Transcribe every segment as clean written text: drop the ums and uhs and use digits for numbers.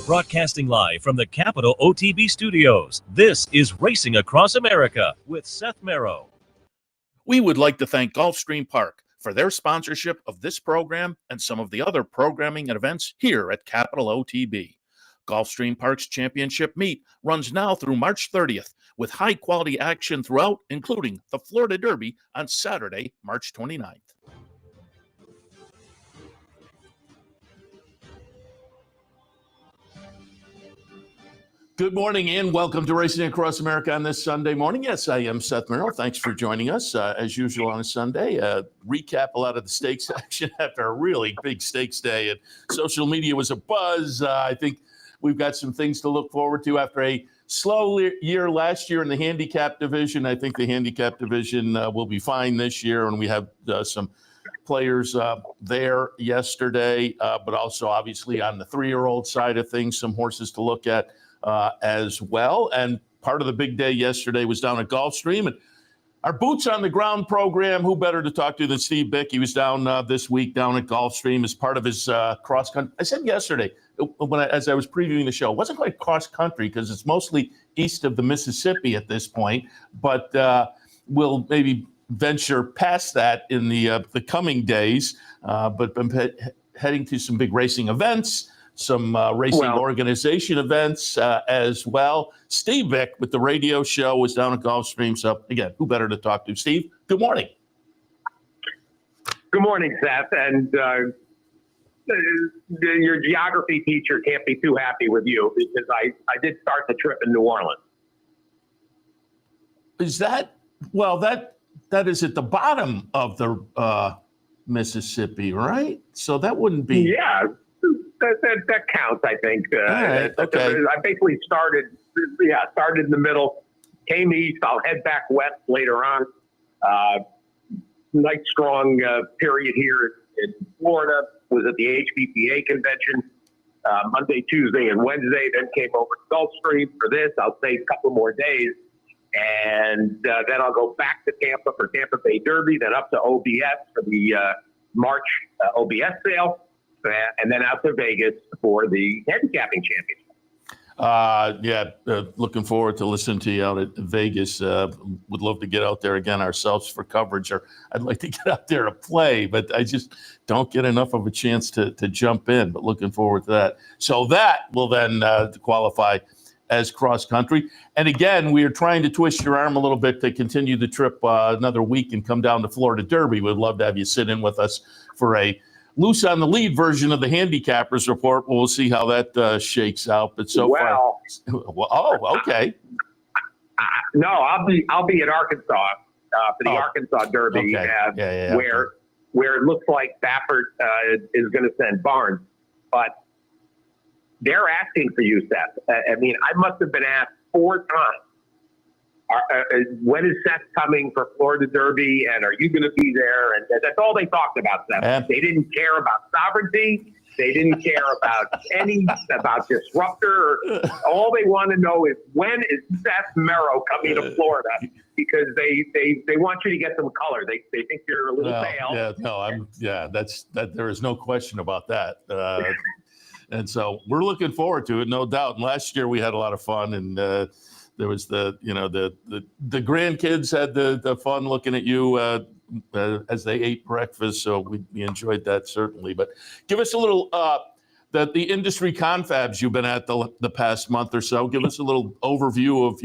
Broadcasting live from the Capital OTB studios, this is Racing Across America with Seth Merrow. We would like to thank Gulfstream Park for their sponsorship of this program and some of the other programming and events here at Capital OTB. Gulfstream Park's championship meet runs now through March 30th with high-quality action throughout, including the Florida Derby on Saturday, March 29th. Good morning and welcome to Racing Across America on this Sunday morning. Yes, I am Seth Merrow. Thanks for joining us. As usual on a Sunday, recap a lot of the stakes action after a really big stakes day. And social media was a buzz. I think we've got some things to look forward to after a slow year last year in the handicap division. I think the handicap division will be fine this year, and we have some players there yesterday, but also obviously on the 3-year-old side of things, some horses to look at as well. And part of the big day yesterday was down at Gulfstream. And our Boots on the Ground program, who better to talk to than Steve Byk? He was down this week down at Gulfstream as part of his cross country. I said yesterday, as I was previewing the show, it wasn't quite cross country because it's mostly east of the Mississippi at this point, but we'll maybe venture past that in the coming days. But been heading to some big racing events, some racing organization events as well. Steve Byk with the radio show was down at Gulfstream. So, again, who better to talk to? Steve, good morning. Good morning, Seth. And your geography teacher can't be too happy with you because I did start the trip in New Orleans. Is that, well, that is at the bottom of the Mississippi, right? So that wouldn't be. Yeah. That counts, I think. Right, okay. I basically started in the middle, came east. I'll head back west later on. Nice, strong period here in Florida. Was at the HPPA convention Monday, Tuesday, and Wednesday. Then came over to Gulfstream for this. I'll stay a couple more days. And then I'll go back to Tampa for Tampa Bay Derby, then up to OBS for the March OBS sale. And then out to Vegas for the handicapping championship. Looking forward to listening to you out at Vegas. Would love to get out there again ourselves for coverage, or I'd like to get out there to play, but I just don't get enough of a chance to jump in, but looking forward to that. So that will then qualify as cross country. And again, we are trying to twist your arm a little bit to continue the trip another week and come down to Florida Derby. We'd love to have you sit in with us for a loose on the lead version of the handicappers report. We'll see how that shakes out. But so far, okay. No, I'll be at Arkansas for the Arkansas Derby, okay. where it looks like Baffert is going to send Barnes, but they're asking for you, Seth. I mean, I must have been asked 4 times. When is Seth coming for Florida Derby, and are you going to be there? And that's all they talked about, Seth. They didn't care about sovereignty. They didn't care about disruptor. All they want to know is, when is Seth Merrow coming to Florida? Because they want you to get some color. They think you're a little pale. There is no question about that. And so we're looking forward to it, no doubt. And last year we had a lot of fun, and there was the grandkids had the fun looking at you as they ate breakfast. So we enjoyed that certainly. But give us a little the industry confabs you've been at the past month or so. Give us a little overview of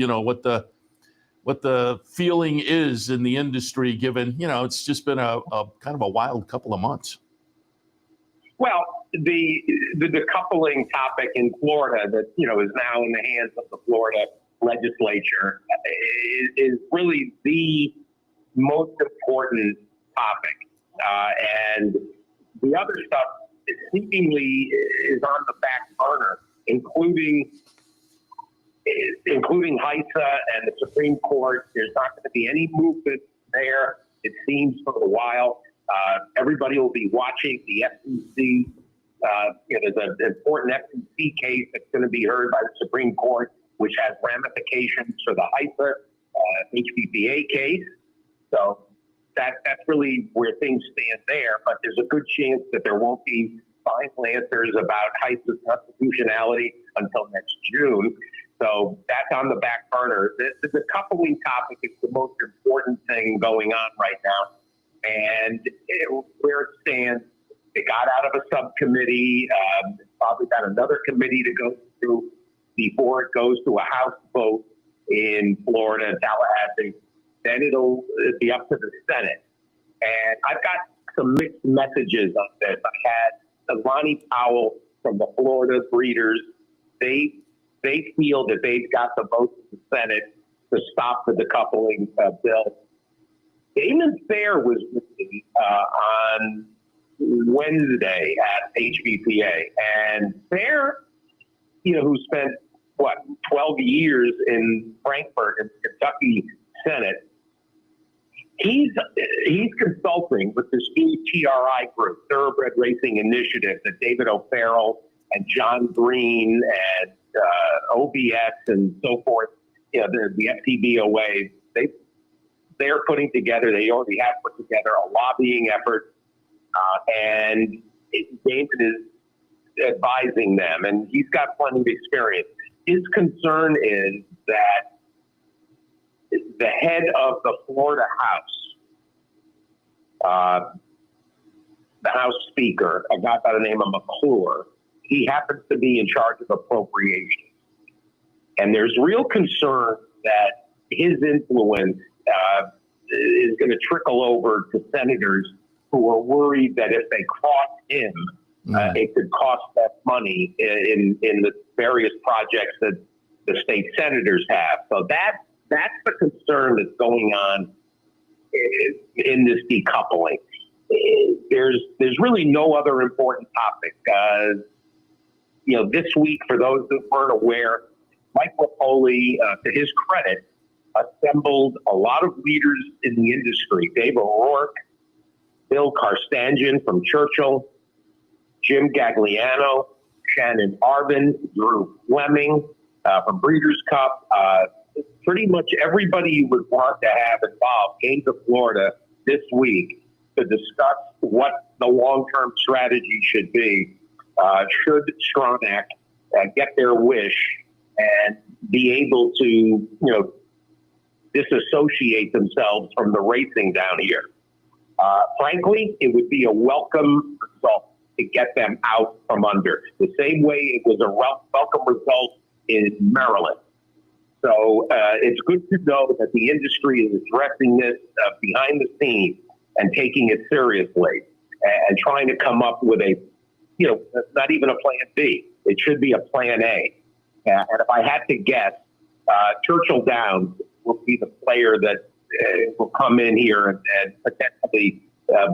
what the feeling is in the industry, given it's just been a kind of a wild couple of months. Well, the decoupling topic in Florida that is now in the hands of the Florida legislature is really the most important topic, and the other stuff seemingly is on the back burner, including HISA and the Supreme Court. There's not going to be any movement there, it seems, for a while. Everybody will be watching the FCC. There's an important FCC case that's going to be heard by the Supreme Court, which has ramifications for the HISA HPPA case. So that's really where things stand there. But there's a good chance that there won't be final answers about Heist's constitutionality until next June. So that's on the back burner. The coupling topic is the most important thing going on right now. And where it stands, it got out of a subcommittee, probably got another committee to go through before it goes to a House vote in Florida and Tallahassee. Then it'll be up to the Senate. And I've got some mixed messages on this. I had Lonnie Powell from the Florida Breeders. They feel that they've got the votes in the Senate to stop the decoupling bill. Damon Fair was with me on Wednesday at HBPA, and Fair, who spent 12 years in Frankfurt in the Kentucky Senate, he's consulting with this new TRI group, Thoroughbred Racing Initiative, that David O'Farrell and John Green and OBS and so forth, the FTBOA, they're putting together, they already have put together a lobbying effort, and Damon is advising them, and he's got plenty of experience. His concern is that the head of the Florida House, the House Speaker, a guy by the name of McClure, he happens to be in charge of appropriations. And there's real concern that his influence is going to trickle over to senators who are worried that if they cross him, it could cost them money in the various projects that the state senators have. So that's the concern that's going on in this decoupling. There's really no other important topic. This week, for those that weren't aware, Mike Rapoli, to his credit, assembled a lot of leaders in the industry. Dave O'Rourke, Bill Karstanjian from Churchill, Jim Gagliano, Shannon Arvin, Drew Fleming from Breeders' Cup. Pretty much everybody you would want to have involved came to Florida this week to discuss what the long-term strategy should be. Should Stronach get their wish and be able to, disassociate themselves from the racing down here? Frankly, it would be a welcome result to get them out from under, the same way it was a welcome result in Maryland. So it's good to know that the industry is addressing this behind the scenes and taking it seriously and trying to come up with a, not even a plan B. It should be a plan A. And if I had to guess, Churchill Downs will be the player that will come in here and potentially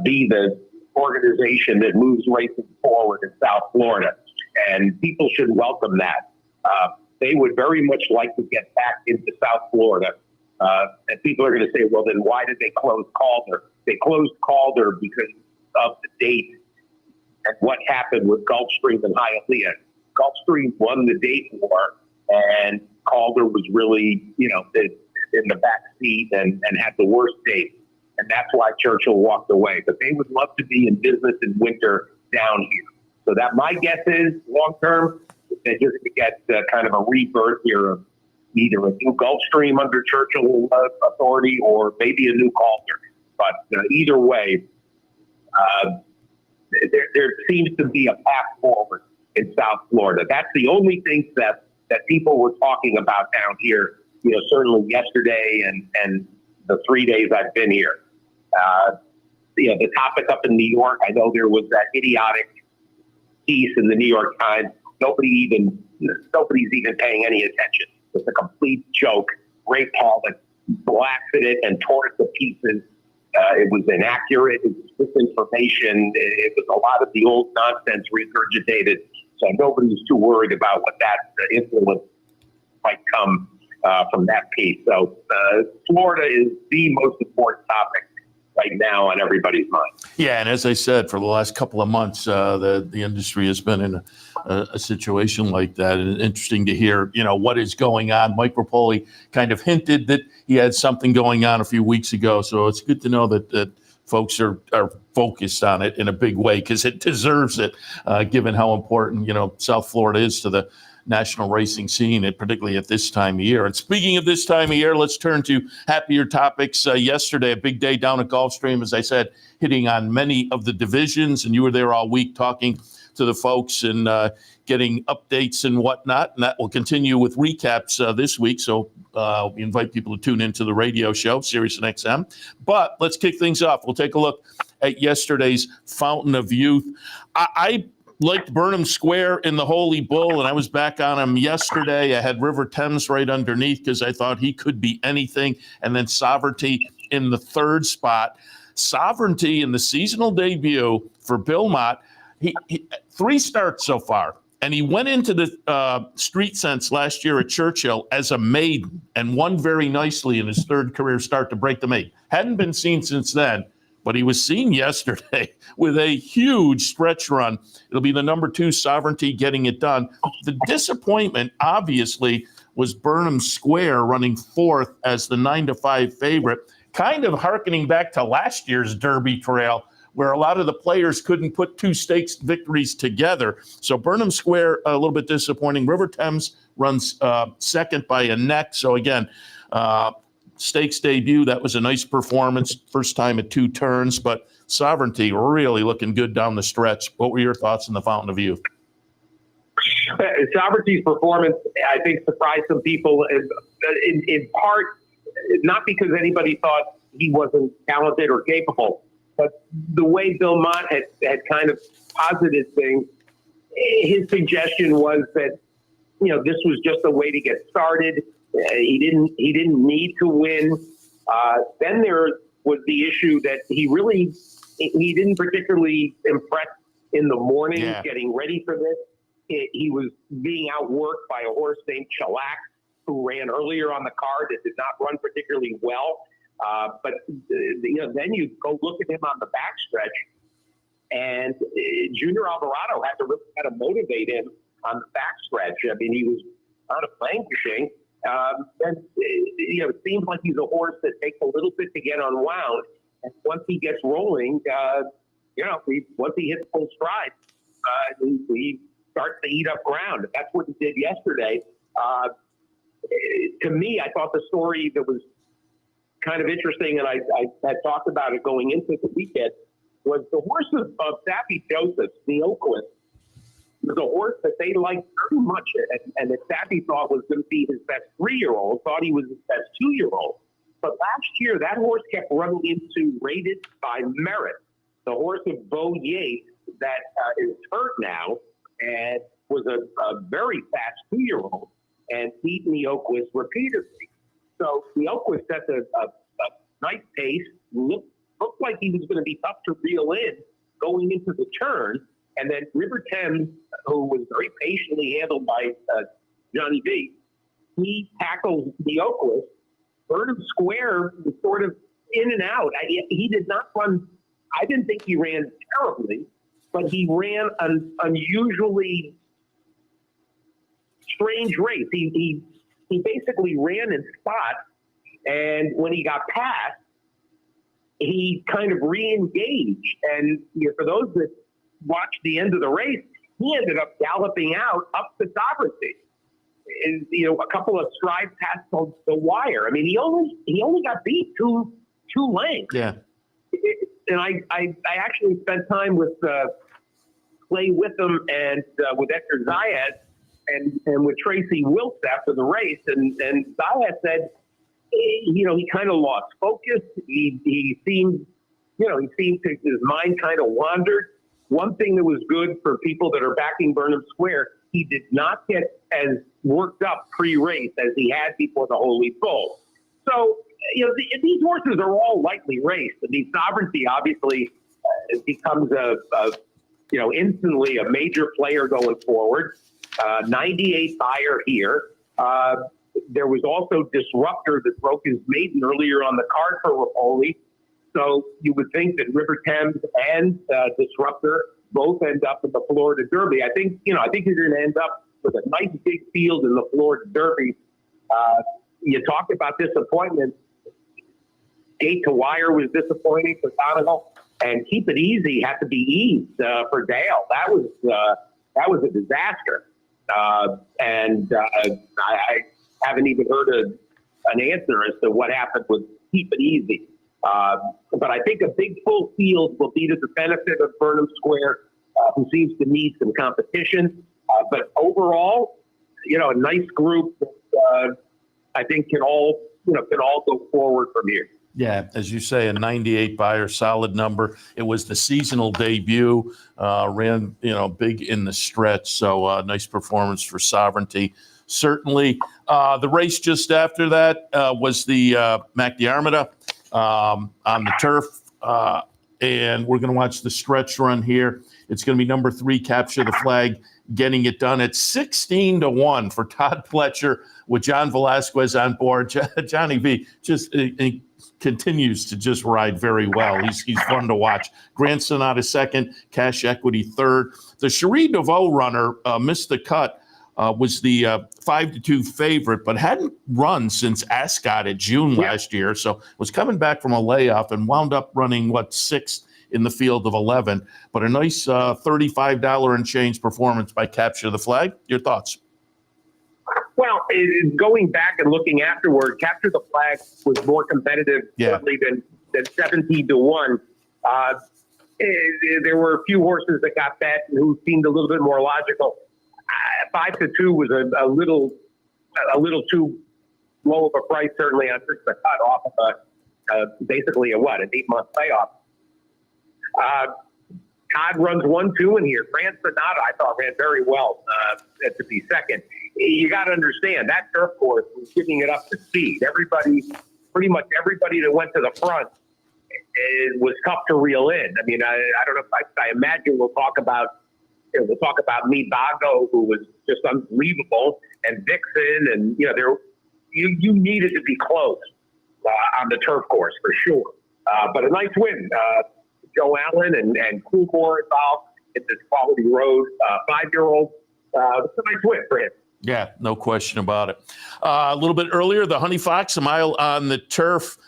be the organization that moves racing forward in South Florida. And people should welcome that. They would very much like to get back into South Florida. And people are going to say, well, then why did they close Calder? They closed Calder because of the date and what happened with Gulfstream and Hialeah. Gulfstream won the date war, and Calder was really, in the back seat and had the worst date. And that's why Churchill walked away. But they would love to be in business in winter down here. So that my guess is long-term, they're just going to get kind of a rebirth here of either a new Gulfstream under Churchill authority or maybe a new Calder. But either way, there seems to be a path forward in South Florida. That's the only thing that people were talking about down here, certainly yesterday and the 3 days I've been here. The topic up in New York, I know there was that idiotic piece in the New York Times. Nobody's even paying any attention. It's a complete joke. Ray Pollock blasted it and tore it to pieces. It was inaccurate. It was misinformation. It was a lot of the old nonsense regurgitated. So nobody's too worried about what that influence might come from that piece. So Florida is the most important topic right now on everybody's mind. Yeah, and as I said, for the last couple of months, the industry has been in a situation like that. And interesting to hear, what is going on. Mike Rapoli kind of hinted that he had something going on a few weeks ago. So it's good to know that folks are focused on it in a big way because it deserves it, given how important, South Florida is to the national racing scene, and particularly at this time of year. And speaking of this time of year, let's turn to happier topics. Yesterday, a big day down at Gulfstream, as I said, hitting on many of the divisions, and you were there all week talking to the folks and getting updates and whatnot. And that will continue with recaps this week. So we invite people to tune into the radio show, Sirius and XM. But let's kick things off. We'll take a look at yesterday's Fountain of Youth. I liked Burnham Square in the Holy Bull, and I was back on him yesterday. I had River Thames right underneath because I thought he could be anything. And then Sovereignty in the third spot. Sovereignty in the seasonal debut for Bill Mott. He 3 starts so far, and he went into the Street Sense last year at Churchill as a maiden and won very nicely in his third career start to break the maiden. Hadn't been seen since then, but he was seen yesterday with a huge stretch run. It'll be the number 2 Sovereignty getting it done. The disappointment, obviously, was Burnham Square running 4th as the 9-5 favorite, kind of hearkening back to last year's Derby Trail, where a lot of the players couldn't put 2 stakes victories together. So Burnham Square, a little bit disappointing. River Thames runs second by a neck. So again, stakes debut, that was a nice performance. First time at 2 turns, but Sovereignty really looking good down the stretch. What were your thoughts on the Fountain of Youth? Sovereignty's performance, I think, surprised some people in part, not because anybody thought he wasn't talented or capable, but the way Bill Mott had kind of posited things. His suggestion was that, this was just a way to get started. He didn't need to win. Then there was the issue that he didn't particularly impress in the morning, getting ready for this. He was being outworked by a horse named Shellac, who ran earlier on the card that did not run particularly well. But then you go look at him on the backstretch, and Junior Alvarado had to really kind of motivate him on the backstretch. I mean, he was kind of languishing. And it seems like he's a horse that takes a little bit to get unwound, and once he gets rolling, once he hits full stride, he starts to eat up ground. That's what he did yesterday. To me, I thought the story that was kind of interesting, and I had talked about it going into the weekend, was the horse of Sappy Joseph, the Oakwith, was a horse that they liked very much, and that Sappy thought was going to be his best 3-year-old, thought he was his best 2-year-old. But last year, that horse kept running into Rated by Merit, the horse of Bo Yates that is hurt now and was a very fast 2-year-old and beaten the Oakwith repeatedly. So the Oakwith set a nice pace, looked like he was going to be tough to reel in going into the turn. And then River Thames, who was very patiently handled by Johnny V, he tackles the Oakwith. Burnham Square was sort of in and out. He did not run, I didn't think he ran terribly, but he ran an unusually strange race. He basically ran in spot, and when he got past, he kind of re-engaged. And for those that watched the end of the race, he ended up galloping out up the Sovereignty. And, a couple of strides past the wire. I mean, he only got beat two lengths. Yeah. And I actually spent time with Clay Witham and with Edgar Zayas and with Tracy Wilkes after the race. And Zayas said, he kind of lost focus. He seemed to, his mind kind of wandered. One thing that was good for people that are backing Burnham Square, he did not get as worked up pre-race as he had before the Holy Bull. So, these horses are all lightly raced. I mean, Sovereignty obviously becomes instantly a major player going forward. 98 buyer here. There was also Disruptor that broke his maiden earlier on the card for Rapoli. So you would think that River Thames and Disruptor both end up in the Florida Derby. I think you're going to end up with a nice big field in the Florida Derby. You talk about disappointment. Gate to wire was disappointing for Donegal, and Keep It Easy had to be eased for Dale. That was a disaster, and I haven't even heard an answer as to what happened with Keep It Easy. But I think a big full field will be to the benefit of Burnham Square, who seems to need some competition. But overall, a nice group that I think can all go forward from here. Yeah, as you say, a 98 buyer, solid number. It was the seasonal debut, ran big in the stretch. So nice performance for Sovereignty. Certainly, the race just after that was the McDiarmida on the turf, and we're going to watch the stretch run here. It's going to be number 3, Capture the Flag, getting it done at 16-1 for Todd Pletcher with John Velasquez on board. Johnny V just continues to just ride very well. He's fun to watch. Grand Sonata second, Cash Equity third. The Cherie DeVoe runner missed the cut. Was the 5-2 favorite, but hadn't run since Ascot at June last year. So was coming back from a layoff and wound up running, 6th in the field of 11. But a nice $35 and change performance by Capture the Flag. Your thoughts? Well, going back and looking afterward, Capture the Flag was more competitive certainly than 17-1. There were a few horses that got bet who seemed a little bit more logical. 5-2 was a little too low of a price, certainly on the cut off of basically an 8-month playoff. Todd runs 1-2 in here. Grand Sonata, I thought, ran very well to be second. You got to understand that turf course was giving it up to speed. Pretty much everybody that went to the front, it was tough to reel in. I mean, I don't know if I imagine we'll talk about Mead Bago, who was just unbelievable, and Vixen, and you needed to be close on the turf course for sure. But a nice win. Joe Allen and Coolmore involved in this Quality Road 5-year-old. It's a nice win for him. Yeah, no question about it. A little bit earlier, the Honey Fox, a mile on the turf.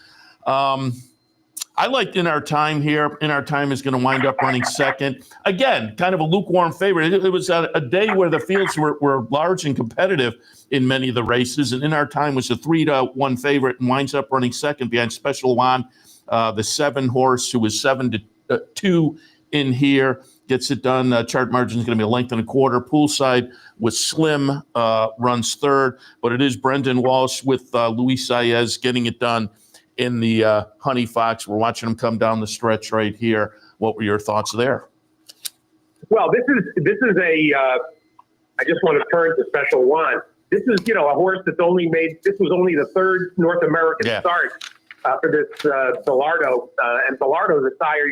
I liked In Our Time here. In Our Time is going to wind up running second. Again, kind of a lukewarm favorite. It was a day where the fields were large and competitive in many of the races, and In Our Time was a 3-1 favorite and winds up running second behind Special One, the 7 horse who was 7-2 in here. Gets it done. Chart margin is going to be a length and a quarter. Poolside with Slim runs third, but it is Brendan Walsh with Luis Saez getting it done in the Honey Fox. We're watching them come down the stretch right here. What were your thoughts there? Well, this is I just want to turn to Special One. This is, a horse that's this was only the 3rd North American start for this Bilardo. And Bilardo's a sire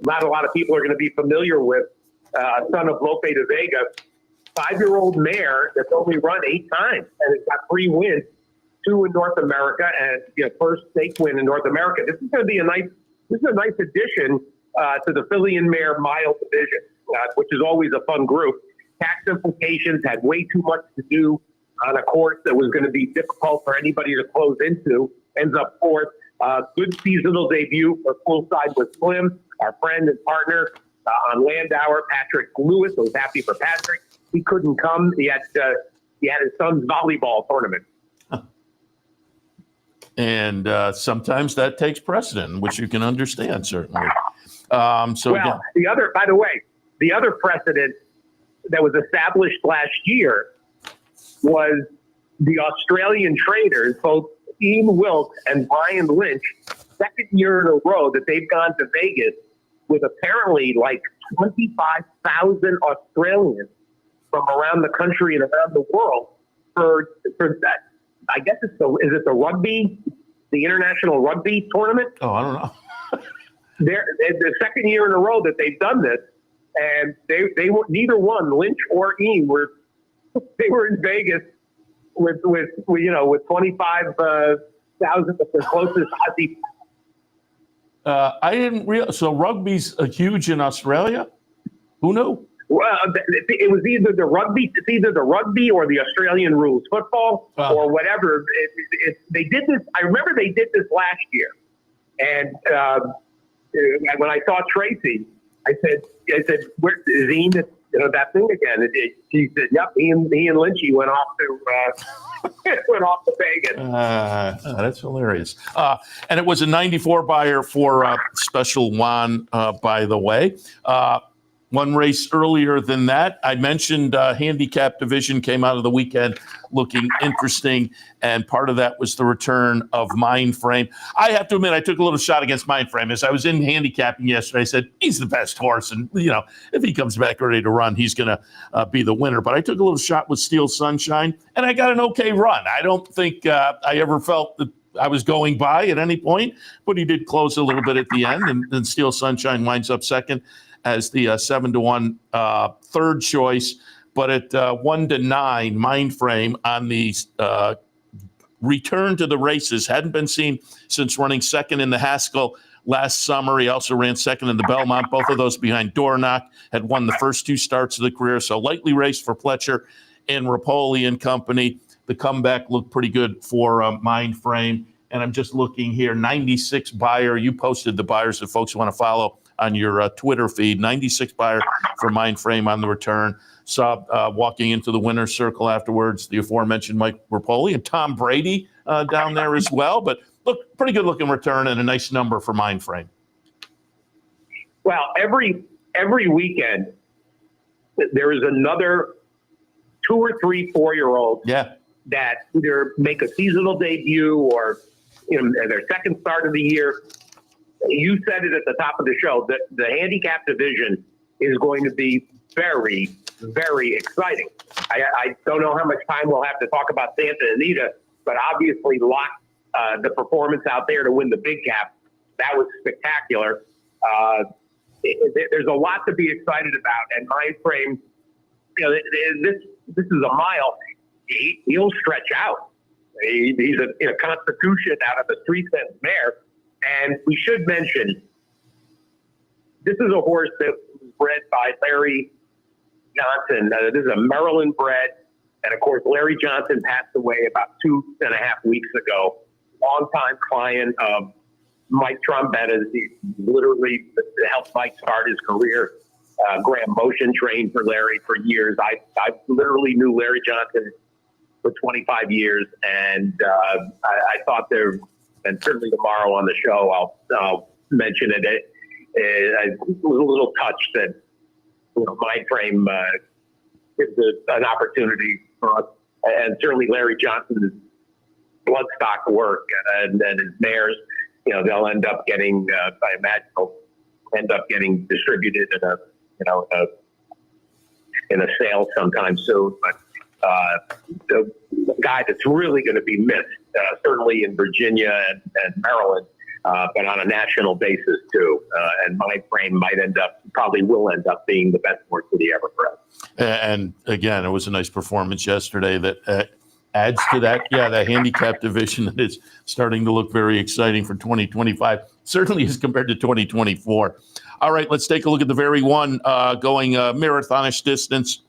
not a lot of people are going to be familiar with, son of Lope de Vega, 5-year-old mare that's only run 8 times and it's got 3 wins, 2 in North America, and first stake win in North America. This is going to be a nice addition to the filly and mare mile division, which is always a fun group. Tax implications, had way too much to do on a course that was going to be difficult for anybody to close into. Ends up 4th. Good seasonal debut for Poolside with Slim, our friend and partner on Landauer, Patrick Lewis. I was happy for Patrick. He couldn't come. He had his son's volleyball tournament. And sometimes that takes precedent, which you can understand, certainly. The other precedent that was established last year was the Australian traders, both Ian Wilkes and Brian Lynch, 2nd year in a row that they've gone to Vegas with apparently 25,000 Australians from around the country and around the world for that. I guess is it the rugby, the international rugby tournament? Oh, I don't know. They're the 2nd year in a row that they've done this, and they were neither one, Lynch or Ian, were in Vegas with 25,000 of the closest Aussie. I didn't realize. So rugby's huge in Australia. Who knew? Well, it was either the rugby. It's either the rugby or the Australian rules football or whatever. They did this. I remember they did this last year, And when I saw Tracy, I said, where is Ian? That thing again. She said, "Yep, he and Lynchy went off to Vegas." That's hilarious. And it was a 94 buyer for Special Juan, by the way. One race earlier than that, I mentioned handicap division came out of the weekend looking interesting, and part of that was the return of Mindframe. I have to admit, I took a little shot against Mindframe. As I was in handicapping yesterday, I said, he's the best horse, and if he comes back ready to run, he's going to be the winner. But I took a little shot with Steel Sunshine, and I got an okay run. I don't think I ever felt that I was going by at any point, but he did close a little bit at the end, and then Steel Sunshine winds up second as the 7-1 third choice. But at 1-9, Mindframe on the return to the races hadn't been seen since running second in the Haskell last summer. He also ran second in the Belmont, both of those behind Dornoch, had won the first two starts of the career. So lightly raced for Pletcher and Rapoli and company. The comeback looked pretty good for Mindframe. And I'm just looking here, 96 buyer. You posted the buyers if folks want to follow on your Twitter feed. 96 buyer for Mindframe on the return. Saw walking into the winner's circle afterwards the aforementioned Mike Rapoli and Tom Brady down there as well. But look, pretty good looking return and a nice number for Mindframe. Well, every weekend there is another 2 or 3 4-year-olds that either make a seasonal debut or their second start of the year. You said it at the top of the show that the handicap division is going to be very, very exciting. I don't know how much time we'll have to talk about Santa Anita, but obviously the performance out there to win the big cap, that was spectacular. There's a lot to be excited about, and Mindframe, this is a mile. He'll stretch out. He's a constitution out of the 3-cent mare. And we should mention, this is a horse that was bred by Larry Johnson. This is a Maryland bred. And of course, Larry Johnson passed away about 2.5 weeks ago. Longtime client of Mike Trombetta's. He literally helped Mike start his career. Graham Motion trained for Larry for years. I literally knew Larry Johnson for 25 years. And I thought and certainly tomorrow on the show, I'll mention it. I was a little touched that Mindframe gives an opportunity for us, and certainly Larry Johnson's bloodstock work and his mares. They'll end up getting. I imagine they'll end up getting distributed in a sale sometime soon. But the guy that's really going to be missed, certainly in Virginia and Maryland, but on a national basis too. And Mindframe probably will end up being the best horse that he ever bred. And again, it was a nice performance yesterday that adds to that. Yeah, the handicap division that is starting to look very exciting for 2025, certainly as compared to 2024. All right, let's take a look at the very one going marathonish distance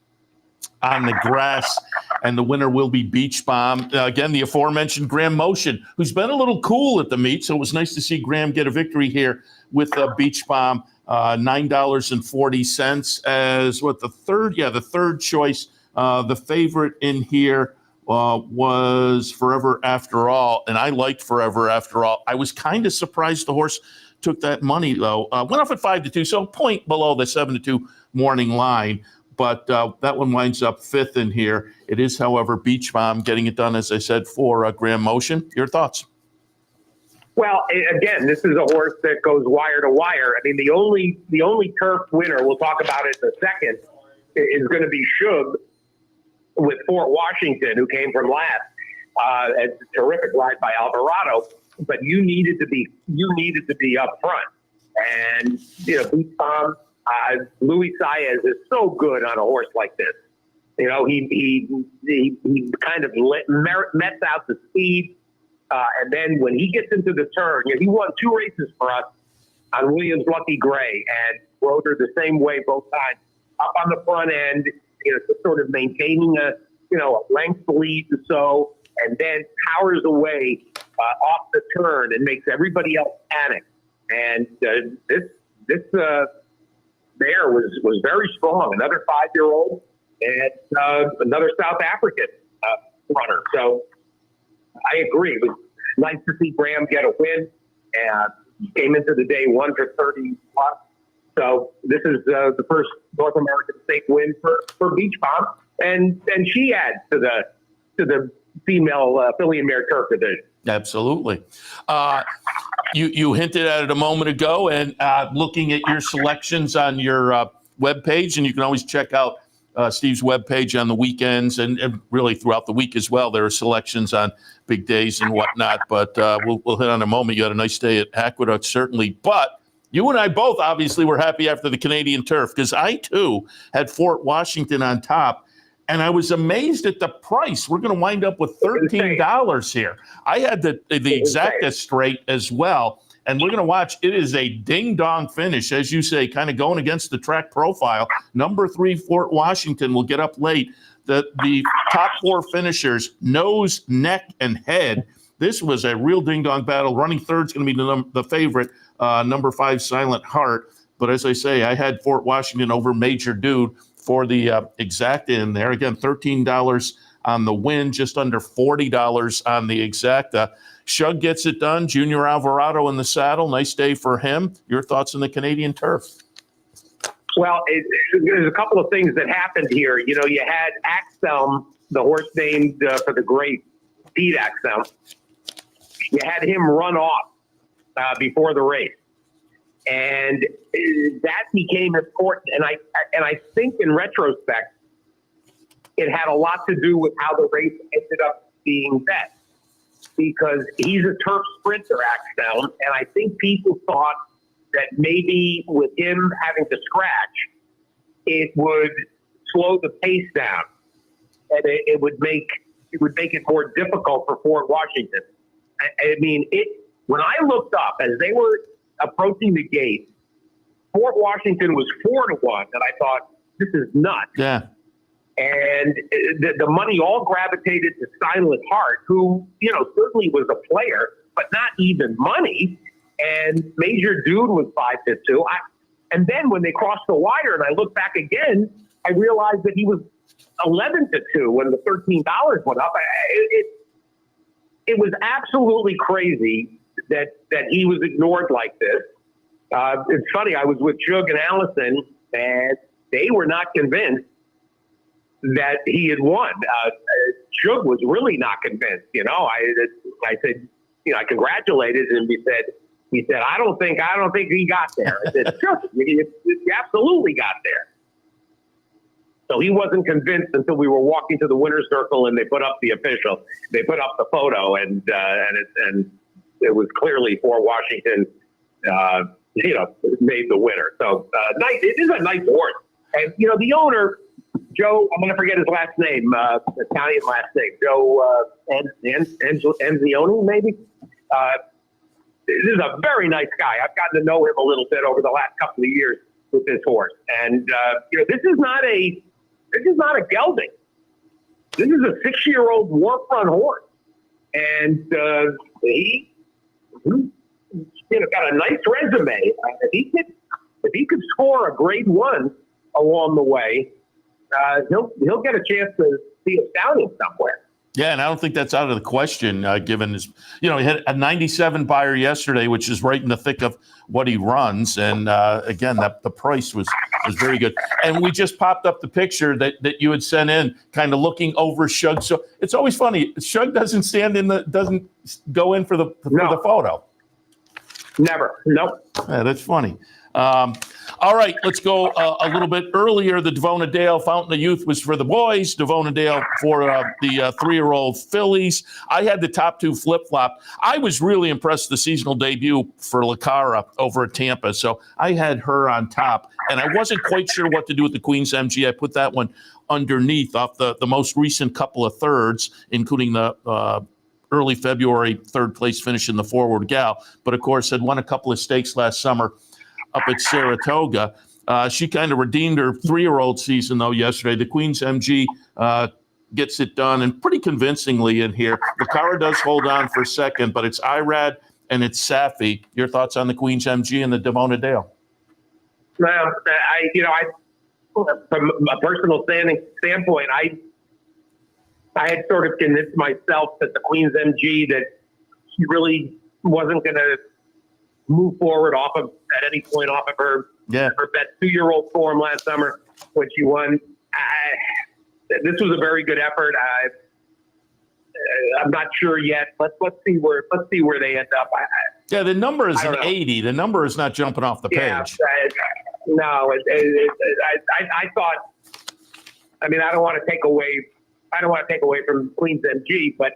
on the grass, and the winner will be Beach Bomb. Again, the aforementioned Graham Motion, who's been a little cool at the meet, so it was nice to see Graham get a victory here with Beach Bomb. $9.40 as the third choice. The favorite in here was Forever After All, and I liked Forever After All. I was kind of surprised the horse took that money, though. Went off at 5-2, so a point below the 7-2 morning line. But that one winds up fifth in here. It is, however, Beach Bomb getting it done, as I said, for Graham Motion. Your thoughts? Well, again, this is a horse that goes wire to wire. I mean, the only turf winner, we'll talk about it in a second, is going to be Shug with Fort Washington, who came from last. It's a terrific ride by Alvarado, but you needed to be up front. And Beach Bomb, Luis Saez is so good on a horse like this. He kind of mets out the speed. And then when he gets into the turn, he won 2 races for us on Williams Lucky Gray and rode her the same way both times. Up on the front end, just sort of maintaining a length lead or so, and then powers away off the turn and makes everybody else panic. And this mare was very strong. Another 5-year-old and another South African runner. So I agree. It was nice to see Graham get a win. And he came into the day 1 for 30 plus. So this is the first North American stake win for Beach Bomb, and she adds to the female filly and mare turf division. Absolutely. You hinted at it a moment ago, and looking at your selections on your webpage, and you can always check out Steve's webpage on the weekends and really throughout the week as well. There are selections on big days and whatnot, but we'll hit on in a moment. You had a nice day at Aqueduct, certainly. But you and I both obviously were happy after the Canadian turf, because I, too, had Fort Washington on top, and I was amazed at the price. We're going to wind up with $13 here. I had the exacta straight as well. And we're going to watch. It is a ding-dong finish, as you say, kind of going against the track profile. Number 3, Fort Washington, will get up late. The top 4 finishers, nose, neck, and head. This was a real ding-dong battle. Running third is going to be the favorite, number 5, Silent Heart. But as I say, I had Fort Washington over Major Dude for the exacta in there. Again, $13 on the win, just under $40 on the exacta. Shug gets it done. Junior Alvarado in the saddle. Nice day for him. Your thoughts on the Canadian turf? Well, there's a couple of things that happened here. You know, you had Axelm, the horse named for the great Pete Axelm. You had him run off before the race, and that became important. And I think in retrospect, it had a lot to do with how the race ended up being bet. Because he's a turf sprinter, Axel, and I think people thought that maybe with him having to scratch, it would slow the pace down, and it would make it more difficult for Fort Washington. I mean, when I looked up as they were approaching the gate, Fort Washington was 4-1, and I thought, this is nuts. Yeah. And the money all gravitated to Silent Heart, who, you know, certainly was a player, but not even money. And Major Dude was 5-2. And then when they crossed the wire and I looked back again, I realized that he was 11-2 when the $13 went up. It was absolutely crazy that he was ignored like this. It's funny. I was with Shug and Allison, and they were not convinced that he had won. Shug was really not convinced. You know, I said, you know, I congratulated him. He said, I don't think he got there. I said, sure, he absolutely got there. So he wasn't convinced until we were walking to the winner's circle and they put up the photo, and it was clearly Fort Washington, you know, made the winner. So nice. It is a nice horse. And, you know, the owner, Joe, I'm going to forget his last name, Italian last name, Joe Anzioni, maybe. This is a very nice guy. I've gotten to know him a little bit over the last couple of years with this horse. And, you know, this is not a gelding. This is a 6-year-old war front horse. And he you know, got a nice resume. If he could score a grade 1 along the way, he'll get a chance to see a stallion somewhere. Yeah, and I don't think that's out of the question, given his, you know, he had a 97 buyer yesterday, which is right in the thick of what he runs. And again, the price was very good. And we just popped up the picture that you had sent in, kind of looking over Shug. So it's always funny. Shug doesn't go in for the photo. Never. Nope. Yeah, that's funny. All right, let's go a little bit earlier. The Devona Dale Fountain of Youth was for the boys. Devona Dale for the 3-year-old fillies. I had the top 2 flip-flop. I was really impressed with the seasonal debut for Lacara over at Tampa, so I had her on top. And I wasn't quite sure what to do with the Queen's MG. I put that one underneath off the most recent couple of thirds, including the early February third-place finish in the Forward Gal. But, of course, had won a couple of stakes last summer up at Saratoga. She kind of redeemed her 3-year-old season, though, yesterday. The Queen's MG gets it done, and pretty convincingly in here. Vacara does hold on for second, but it's Irad and it's Safi. Your thoughts on the Queen's MG and the Devona Dale? Well, from a personal standpoint, I had sort of convinced myself that the Queen's MG, that she really wasn't going to move forward at any point off of her that 2-year-old form last summer when she won. This was a very good effort. I'm not sure yet. Let's see where they end up. The number is an 80. The number is not jumping off the page. No, I thought. I mean, I don't want to take away from Queen's MG, but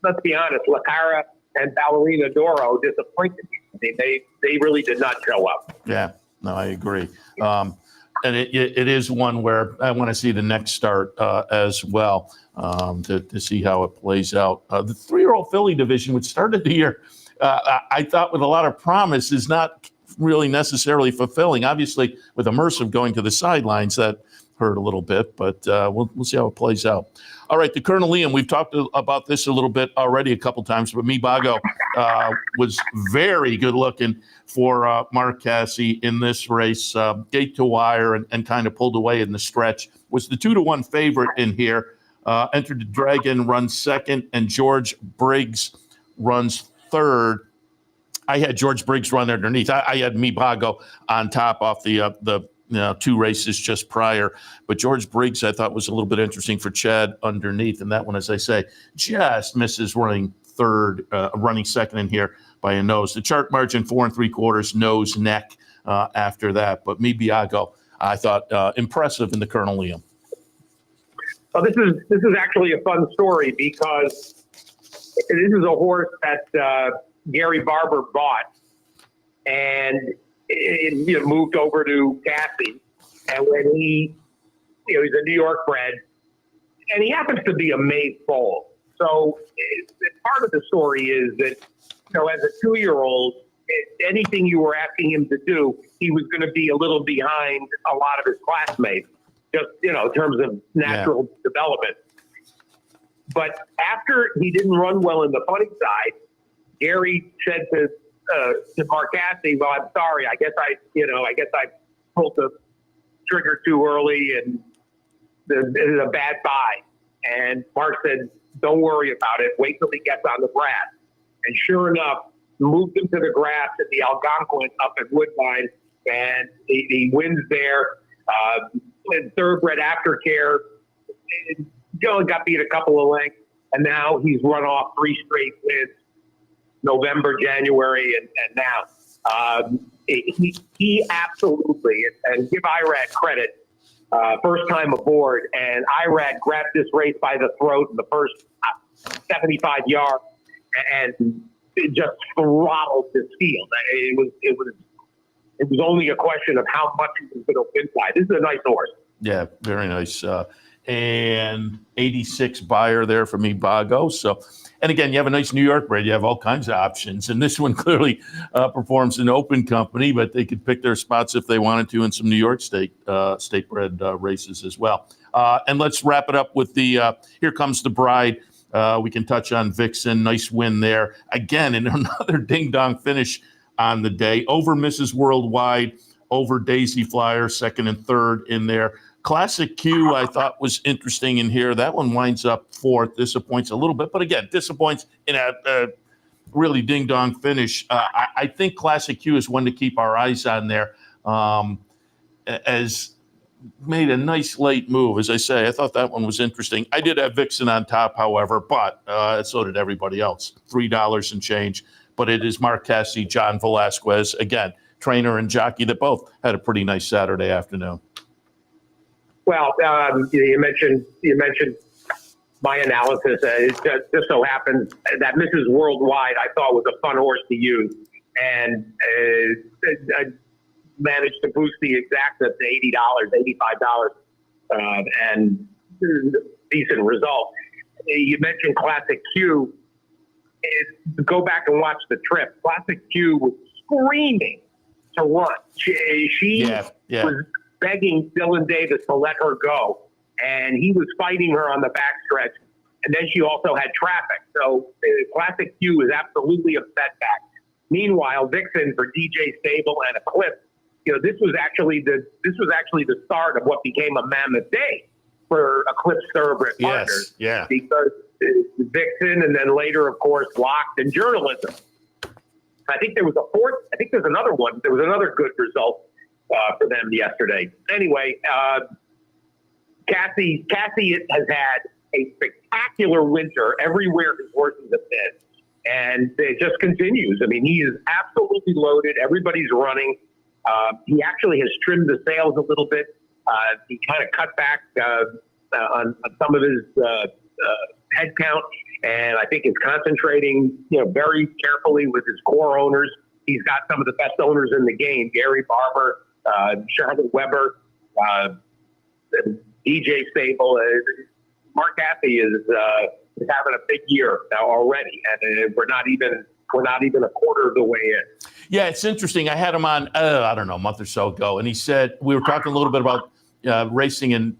let's be honest, Vacara and Ballerina Doro disappointed me. They really did not show up. Yeah, no, I agree. And it is one where I want to see the next start as well to see how it plays out. The 3-year-old filly division, which started the year, I thought with a lot of promise, is not really necessarily fulfilling. Obviously, with Immersive going to the sidelines, that hurt a little bit, but we'll see how it plays out. All right, the Colonel Liam, we've talked about this a little bit already a couple times, but Mibago was very good looking for Mark Casse in this race, gate to wire and kind of pulled away in the stretch. Was the 2-1 favorite in here. Entered the Dragon, runs second, and George Briggs runs third. I had George Briggs run underneath. I had Mibago on top off the 2 races just prior. But George Briggs, I thought, was a little bit interesting for Chad underneath. And that one, as I say, just misses running second in here by a nose. The chart margin 4 3/4, nose, neck after that. But Mibago, I thought, impressive in the Colonel Liam. Well, this is actually a fun story because this is a horse that Gary Barber bought, and it moved over to Cassie. And when he's a New York bred, and he happens to be a made foal. So part of the story is that, as a 2-year-old, anything you were asking him to do, he was going to be a little behind a lot of his classmates, just, in terms of natural development. But after he didn't run well in the funny side, Gary said to Mark Casse, "Well, I'm sorry. I guess I pulled the trigger too early, and this is a bad buy." And Mark said, "Don't worry about it. Wait till he gets on the grass." And sure enough, moved him to the grass at the Algonquin up at Woodbine, and he wins there. In thoroughbred aftercare, got beat a couple of lengths, and now he's run off 3 straight wins. November, January, and now. He absolutely, and give Irad credit, first time aboard, and Irad grabbed this race by the throat in the first 75 yards and it just throttled this field. It was only a question of how much he was going to win by. This is a nice horse. Yeah, very nice. And 86 buyer there for Mibago. So, and again, you have a nice New York bred. You have all kinds of options. And this one clearly performs in open company, but they could pick their spots if they wanted to in some New York state bred races as well. And let's wrap it up with the Here Comes the Bride. We can touch on Vixen. Nice win there. Again, in another ding-dong finish on the day. Over Mrs. Worldwide, over Daisy Flyer, second and third in there. Classic Q, I thought, was interesting in here. That one winds up fourth. Disappoints a little bit, but again, disappoints in a really ding-dong finish. I think Classic Q is one to keep our eyes on there. As made a nice late move. As I say, I thought that one was interesting. I did have Vixen on top, however, but so did everybody else. $3 and change. But it is Mark Casse, John Velasquez, again, trainer and jockey that both had a pretty nice Saturday afternoon. Well, you mentioned my analysis. It just so happens that Mrs. Worldwide I thought was a fun horse to use, and I managed to boost the exact up to $80, $85, and decent result. You mentioned Classic Q. Go back and watch the trip. Classic Q was screaming to run. She was begging Dylan Davis to let her go. and he was fighting her on the backstretch. And then she also had traffic. So Classic Q is absolutely a setback. Meanwhile, Vixen for DJ Stable and Eclipse, this was actually the start of what became a mammoth day for Eclipse Thoroughbred Partners. Yeah. Because Vixen, and then later, of course, Locked and Journalism. I think there was a fourth. I think there's another one. There was another good result for them yesterday. Anyway, Cassie has had a spectacular winter everywhere his horses have been, and it just continues. I mean, he is absolutely loaded. Everybody's running. He actually has trimmed the sails a little bit. He kind of cut back on some of his head count, and I think is concentrating, very carefully with his core owners. He's got some of the best owners in the game: Gary Barber, Charlotte Weber, DJ Stable. Mark Cathy is having a big year now already, and we're not even a quarter of the way in. Yeah, it's interesting. I had him on, I don't know, a month or so ago, and he said, we were talking a little bit about racing in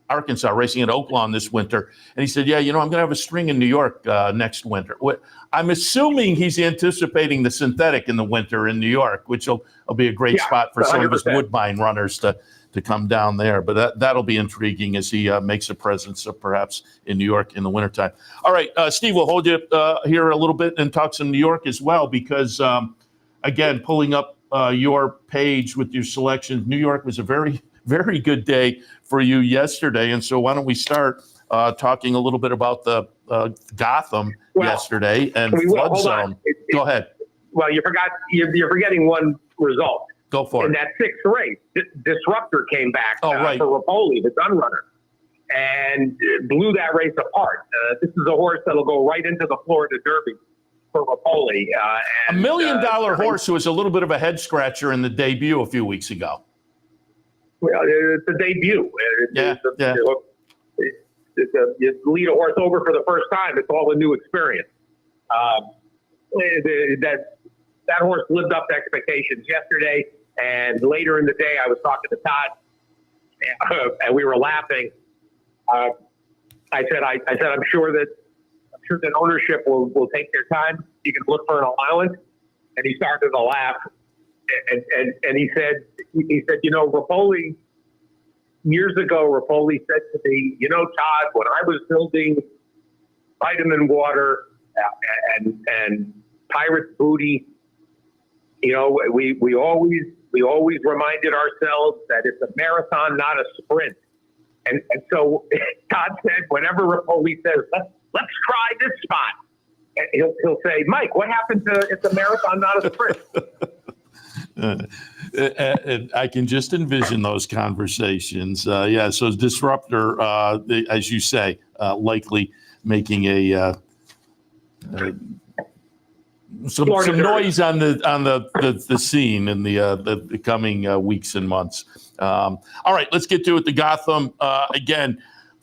Arkansas, racing at Oaklawn this winter. And he said, yeah, I'm going to have a string in New York next winter. I'm assuming he's anticipating the synthetic in the winter in New York, which will be a great spot for 100%. Some of his Woodbine runners to come down there. But that'll be intriguing as he makes a presence perhaps in New York in the wintertime. All right, Steve, we'll hold you here a little bit and talk some New York as well, because, again, pulling up your page with your selections, New York was a very, very good day for you yesterday. And so why don't we start talking a little bit about the Gotham yesterday and Flood Zone. Go ahead. Well, you're forgetting one result. Go for it. In that sixth race, Disruptor came back for Rapoli, the gun runner, and blew that race apart. This is a horse that'll go right into the Florida Derby for Rapoli. $1 million horse who was a little bit of a head scratcher in the debut a few weeks ago. Well, it's a debut. You lead a horse over for the first time. It's all a new experience. That horse lived up to expectations yesterday. And later in the day, I was talking to Todd, and we were laughing. I said, I'm sure that ownership will take their time. You can look for an allowance. And he started to laugh, and he said, Rapoli, years ago, Rapoli said to me, Todd, when I was building Vitamin Water and Pirate's Booty, we always reminded ourselves that it's a marathon, not a sprint. And so Todd said, whenever Rapoli says, let's try this spot, he'll say, Mike, what happened to it's a marathon, not a sprint? I can just envision those conversations. So Disruptor, as you say, likely making some noise on the scene in the coming weeks and months. All right, let's get to it. The Gotham again.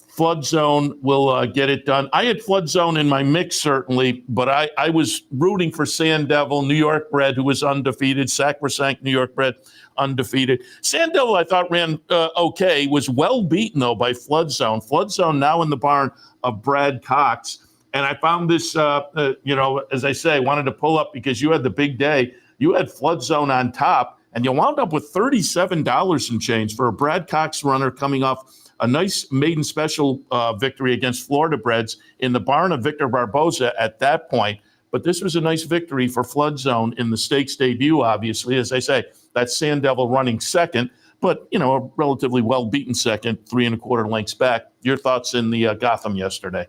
Flood Zone will get it done. I had Flood Zone in my mix, certainly, but I was rooting for Sand Devil, New York bred, who was undefeated. Sacrosanct New York bred, undefeated. Sand Devil, I thought, ran okay, was well beaten, though, by Flood Zone. Flood Zone now in the barn of Brad Cox. And I found this, as I say, wanted to pull up because you had the big day. You had Flood Zone on top, and you wound up with $37 and change for a Brad Cox runner coming off a nice maiden special victory against Florida breds in the barn of Victor Barboza at that point. But this was a nice victory for Flood Zone in the stakes debut, obviously. As I say, that's Sand Devil running second, but, a relatively well-beaten second, 3 1/4 lengths back. Your thoughts in the Gotham yesterday?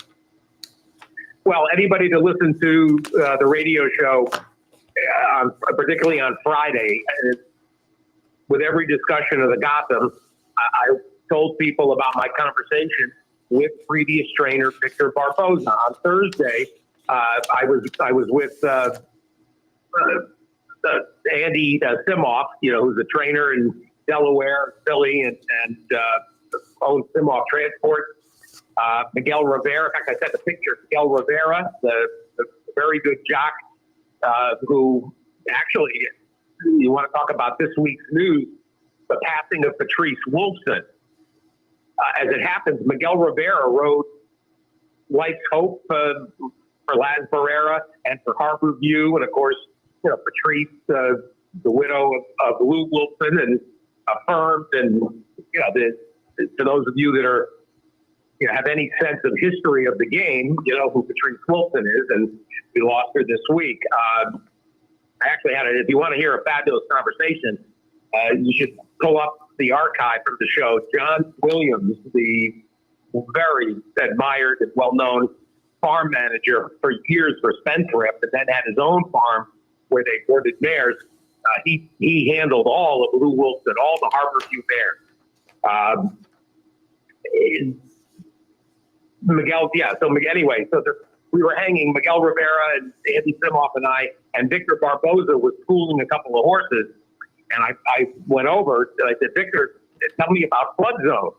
Well, anybody that listened to the radio show, particularly on Friday, with every discussion of the Gotham, I told people about my conversation with previous trainer Victor Barboza. On Thursday, I was with Andy Simoff, who's a trainer in Delaware, Philly, and owns Simoff Transport. Miguel Rivera, in fact, I sent a picture of Miguel Rivera, the very good jock, who actually, you want to talk about this week's news, the passing of Patrice Wolfson. as it happens, Miguel Rivera rode Life's Hope for Laz Barrera and for Harbor View, and of course, Patrice, the widow of Lou Wilson, and Affirmed, and to those of you that are have any sense of history of the game, who Patrice Wilson is, and we lost her this week. I actually had it. If you want to hear a fabulous conversation, you should pull up the archive from the show. John Williams, the very admired and well-known farm manager for years for Spendthrift, and then had his own farm where they boarded mares. He handled all of Lou Wilson, all the Harborview mares. Miguel, we were hanging, Miguel Rivera and Andy Simoff and I, and Victor Barboza was schooling a couple of horses. And I went over, I said, Victor, tell me about Flood Zone.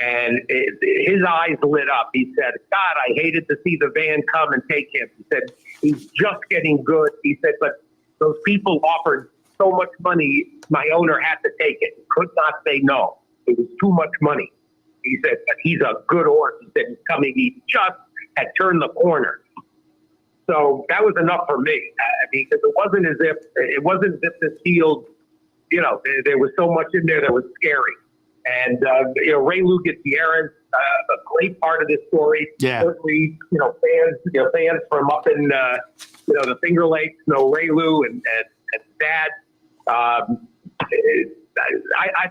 And his eyes lit up. He said, God, I hated to see the van come and take him. He said, he's just getting good. He said, but those people offered so much money, my owner had to take it. He could not say no. It was too much money. He said, but he's a good horse. He said, he's coming. He just had turned the corner. So that was enough for me. Because it wasn't as if this field, there was so much in there that was scary. And, Ray Lou Gutierrez, a great part of this story. Yeah. Certainly, fans from up in, the Finger Lakes know Ray Lou and Dad. I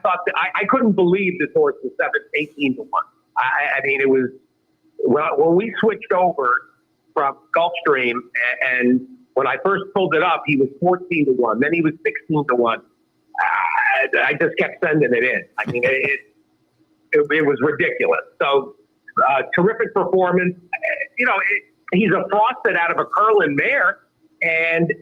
thought that I couldn't believe this horse was 18 to 1. I mean, it was when we switched over from Gulfstream, and when I first pulled it up, he was 14 to 1. Then he was 16 to 1. I just kept sending it in. I mean, it was ridiculous. So terrific performance. He's a frosted out of a Curlin mare, and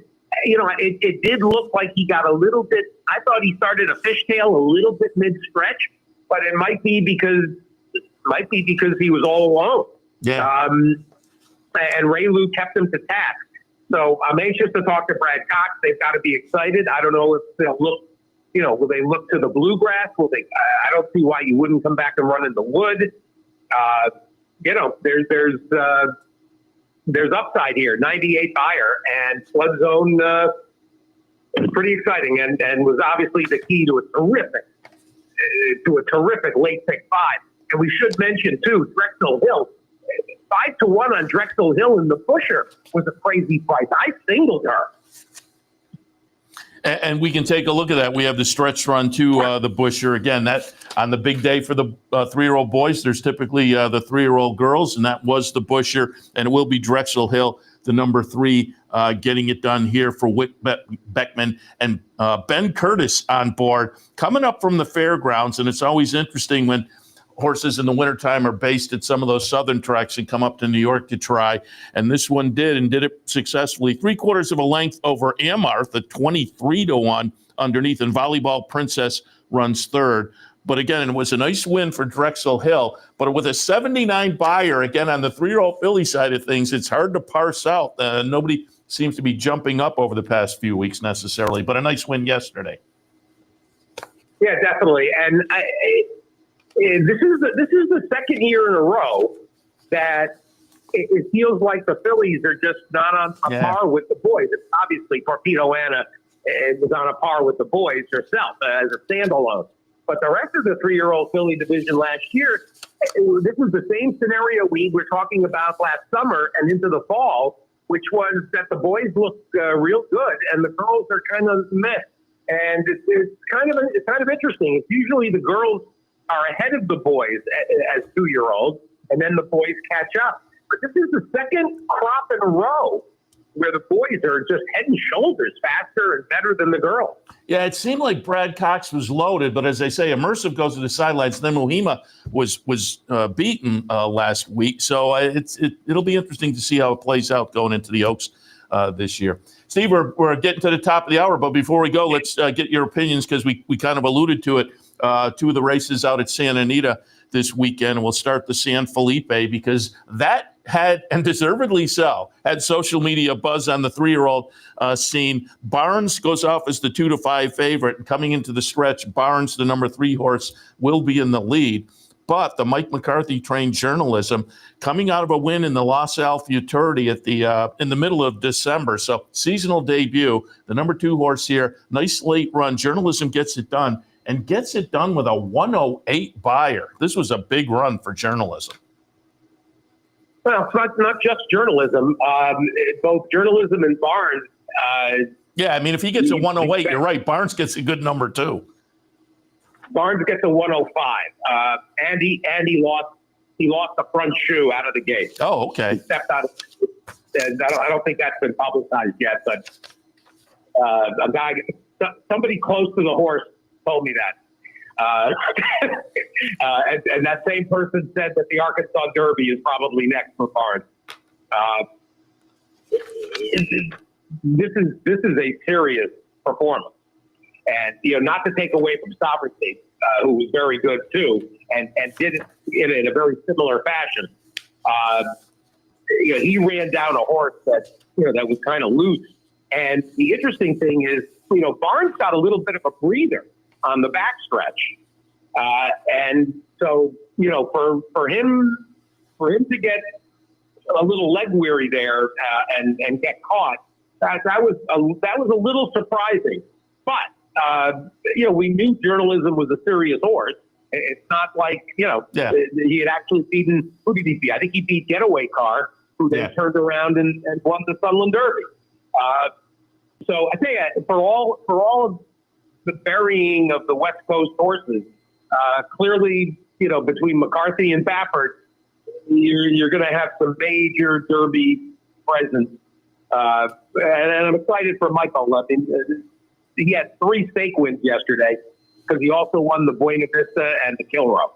it did look like he got a little bit. I thought he started a fishtail a little bit mid-stretch, but it might be because he was all alone. Yeah. And Ray Lou kept him to task. So I'm anxious to talk to Brad Cox. They've got to be excited. I don't know if they'll look. Will they look to the bluegrass? Will they? I don't see why you wouldn't come back and run in the wood. There's upside here. 98 buyer, and Flood Zone is pretty exciting, and was obviously the key to a terrific late pick 5. And we should mention too, Drexel Hill, 5 to 1 on Drexel Hill in the Pusher was a crazy price. I singled her. And we can take a look at that. We have the stretch run to the Busher. Again, that on the big day for the 3-year-old boys, there's typically the 3-year-old girls, and that was the Busher. And it will be Drexel Hill, the number 3, getting it done here for Wick Beckman and Ben Curtis on board. Coming up from the fairgrounds, and it's always interesting when horses in the wintertime are based at some of those southern tracks and come up to New York to try. And this one did it successfully. 3/4 of a length over Amarth at 23 to 1 underneath, and Volleyball Princess runs 3rd. But again, it was a nice win for Drexel Hill. But with a 79 buyer, again, on the 3-year-old filly side of things, it's hard to parse out. Nobody seems to be jumping up over the past few weeks necessarily, but a nice win yesterday. Yeah, definitely. And this is the second year in a row that it feels like the fillies are just not on par with the boys. It's obviously Torpedo Anna was on a par with the boys herself as a standalone. But the rest of the 3-year-old filly division last year, this was the same scenario we were talking about last summer and into the fall, which was that the boys look real good and the girls are kind of meh. And it's kind of interesting. It's usually the girls are ahead of the boys as 2-year-olds, and then the boys catch up. But this is the second crop in a row where the boys are just head and shoulders faster and better than the girls. Yeah, it seemed like Brad Cox was loaded, but as they say, Immersive goes to the sidelines. Then Mohima was beaten last week, so it'll be interesting to see how it plays out going into the Oaks this year. Steve, we're getting to the top of the hour, but before we go, let's get your opinions because we kind of alluded to it. 2 of the races out at Santa Anita this weekend, and we'll start the San Felipe because that had, and deservedly so, had social media buzz on the 3-year-old scene. Barnes goes off as the 2 to 5 favorite, and coming into the stretch, Barnes, the number 3 horse, will be in the lead. but the Mike McCarthy trained journalism coming out of a win in the LaSalle Futurity at the in the middle of December. So seasonal debut, the number 2 horse here, nice late run. Journalism gets it done and gets it done with a 108 buyer. This was a big run for journalism. Well, it's not just journalism. Both journalism and Barnes. Yeah, I mean, if he gets a 108, you're right. Barnes gets a good number too. Barnes gets a 105. Andy lost. He lost the front shoe out of the gate. Oh, okay. He stepped out. I don't think that's been publicized yet, but a guy, somebody close to the horse, told me that. And that same person said that the Arkansas Derby is probably next for Barnes. This is a serious performance, and not to take away from Sovereignty, who was very good too, and did it in a very similar fashion. He ran down a horse that was kind of loose, and the interesting thing is, Barnes got a little bit of a breather on the backstretch, and so for him to get a little leg weary there and get caught. That was a little surprising, but we knew journalism was a serious horse. It's not like he had actually beaten. Who did he beat? I think he beat Getaway Car, who then turned around and won the Sunland Derby. So I tell you, for all of the burying of the West Coast horses, clearly between McCarthy and Baffert, you're going to have some major Derby presence. And I'm excited for Michael. I mean, he had 3 stake wins yesterday because he also won the Buena Vista and the Kilroe.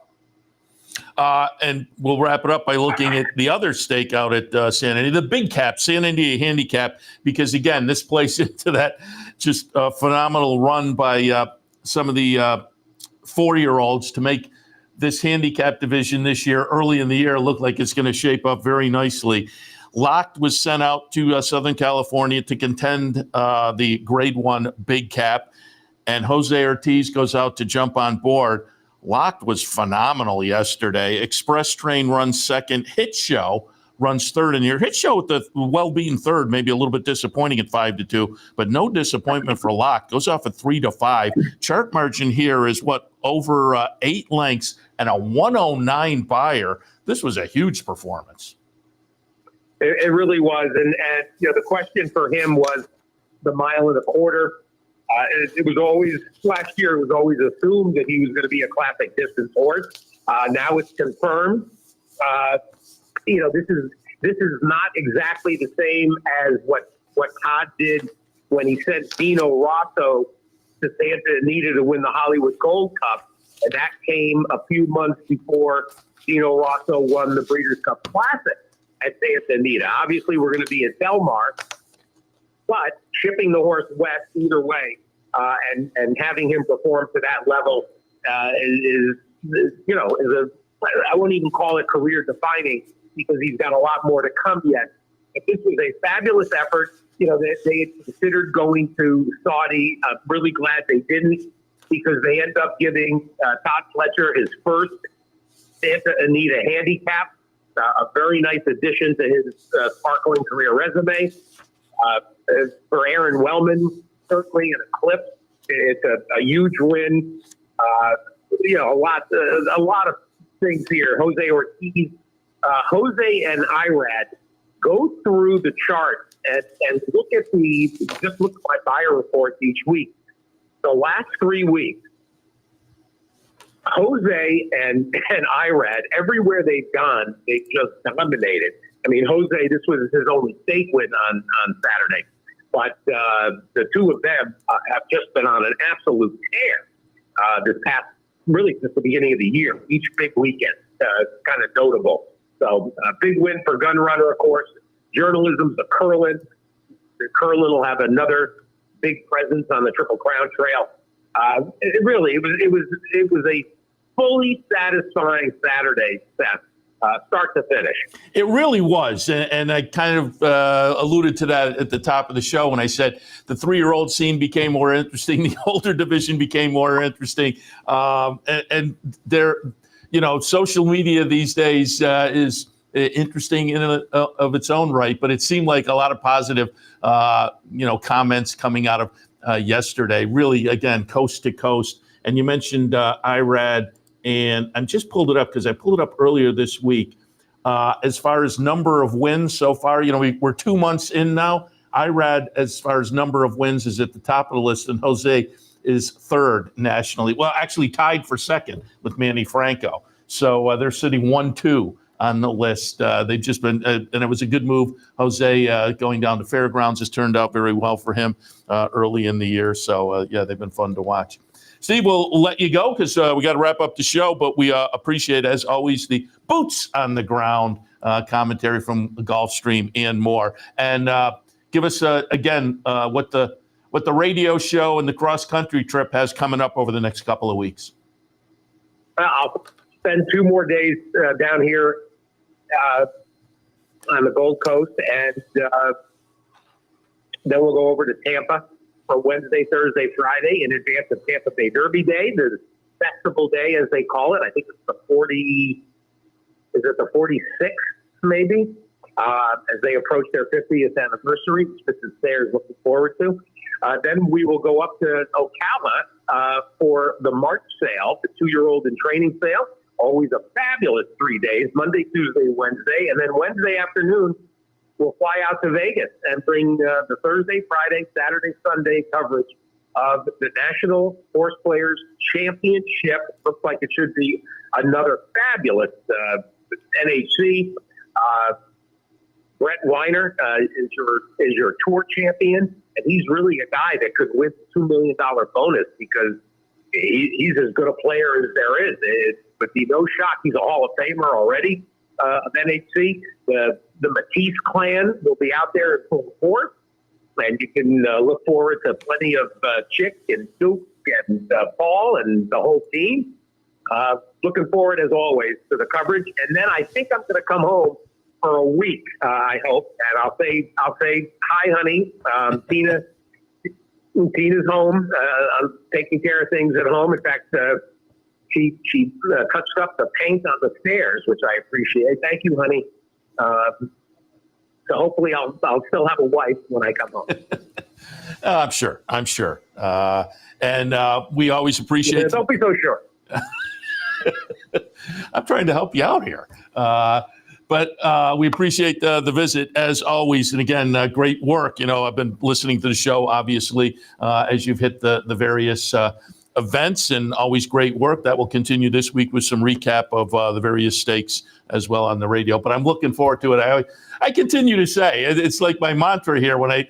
And we'll wrap it up by looking at the other stake out at Santa Anita, the big cap, Santa Anita handicap, because, again, this plays into that just phenomenal run by some of the 4-year-olds to make this handicap division this year, early in the year, look like it's going to shape up very nicely. Locked was sent out to Southern California to contend the Grade 1 big cap, and Jose Ortiz goes out to jump on board. Locked was phenomenal yesterday. Express Train runs second. Hit Show runs third in here. Hit Show with the well-beaten third, maybe a little bit disappointing at 5-2, but no disappointment for Locked. Goes off at 3-5. Chart margin here is over 8 lengths and a 109 buyer. This was a huge performance. It really was, and the question for him was the 1.25 miles. It was always last year. It was always assumed that he was going to be a classic distance horse. Now it's confirmed. This is not exactly the same as what Todd did when he sent Dino Rosso to Santa Anita to win the Hollywood Gold Cup, and that came a few months before Dino Rosso won the Breeders' Cup Classic at Santa Anita. Obviously, we're going to be at Del Mar, but shipping the horse west either way and having him perform to that level is I won't even call it career defining because he's got a lot more to come yet. But this was a fabulous effort. They had considered going to Saudi. I'm really glad they didn't because they end up giving Todd Fletcher his first Santa Anita handicap. A very nice addition to his sparkling career resume. For Aaron Wellman, certainly an eclipse. It's a huge win. A lot of things here. Jose Ortiz, Jose and Irad go through the chart and look at my buyer reports each week. The last 3 weeks, Jose and Irad, everywhere they've gone, they've just dominated. I mean, Jose, this was his only stake win on Saturday. But the two of them have just been on an absolute tear this past, really since the beginning of the year, each big weekend. Kind of notable. So a big win for Gun Runner, of course. Journalism's a Curlin. The Curlin will have another big presence on the Triple Crown Trail. It was a fully satisfying Saturday, Seth, start to finish. It really was, and I kind of alluded to that at the top of the show when I said the 3-year-old scene became more interesting, the older division became more interesting, and there. social media these days is interesting in of its own right, but it seemed like a lot of positive, comments coming out of yesterday, really, again, coast to coast. And you mentioned IRAD, and I just pulled it up because I pulled it up earlier this week. As far as number of wins so far, we're 2 months in now. IRAD, as far as number of wins, is at the top of the list, and Jose is third nationally. Well, actually tied for second with Manny Franco. So they're sitting 1-2 on the list. They've just been, and it was a good move. Jose going down to Fairgrounds has turned out very well for him early in the year. So, they've been fun to watch. Steve, we'll let you go because we got to wrap up the show, but we appreciate, as always, the boots on the ground commentary from the Gulfstream and more. And give us, again, what the radio show and the cross-country trip has coming up over the next couple of weeks. I'll spend 2 more days down here on the Gold Coast, and then we'll go over to Tampa for Wednesday, Thursday, Friday in advance of Tampa Bay Derby Day, the festival day, as they call it. I think it's the 46th, maybe, as they approach their 50th anniversary, which Mrs. Sayre is looking forward to. Then we will go up to Ocala for the March sale, the 2-year-old in training sale. Always a fabulous 3 days, Monday, Tuesday, Wednesday. And then Wednesday afternoon, we'll fly out to Vegas and bring the Thursday, Friday, Saturday, Sunday coverage of the National Horse Players Championship. Looks like it should be another fabulous NHC. Brett Weiner is your tour champion, and he's really a guy that could win $2 million bonus because he's as good a player as there is. It would be no shock. He's a Hall of Famer already of NHC. The Matisse clan will be out there in full force, and you can look forward to plenty of Chick and Duke and Paul and the whole team. Looking forward, as always, to the coverage. And then I think I'm going to come home for a week, I hope, and I'll say hi, honey. Tina's home. I'm taking care of things at home. In fact, she touched up the paint on the stairs, which I appreciate. Thank you, honey. So hopefully I'll still have a wife when I come home. I'm sure. And we always appreciate. Yeah, don't be so sure. I'm trying to help you out here. But we appreciate the visit, as always. And again, great work. I've been listening to the show, obviously, as you've hit the various events, and always great work. That will continue this week with some recap of the various stakes as well on the radio. But I'm looking forward to it. I continue to say, it's like my mantra here when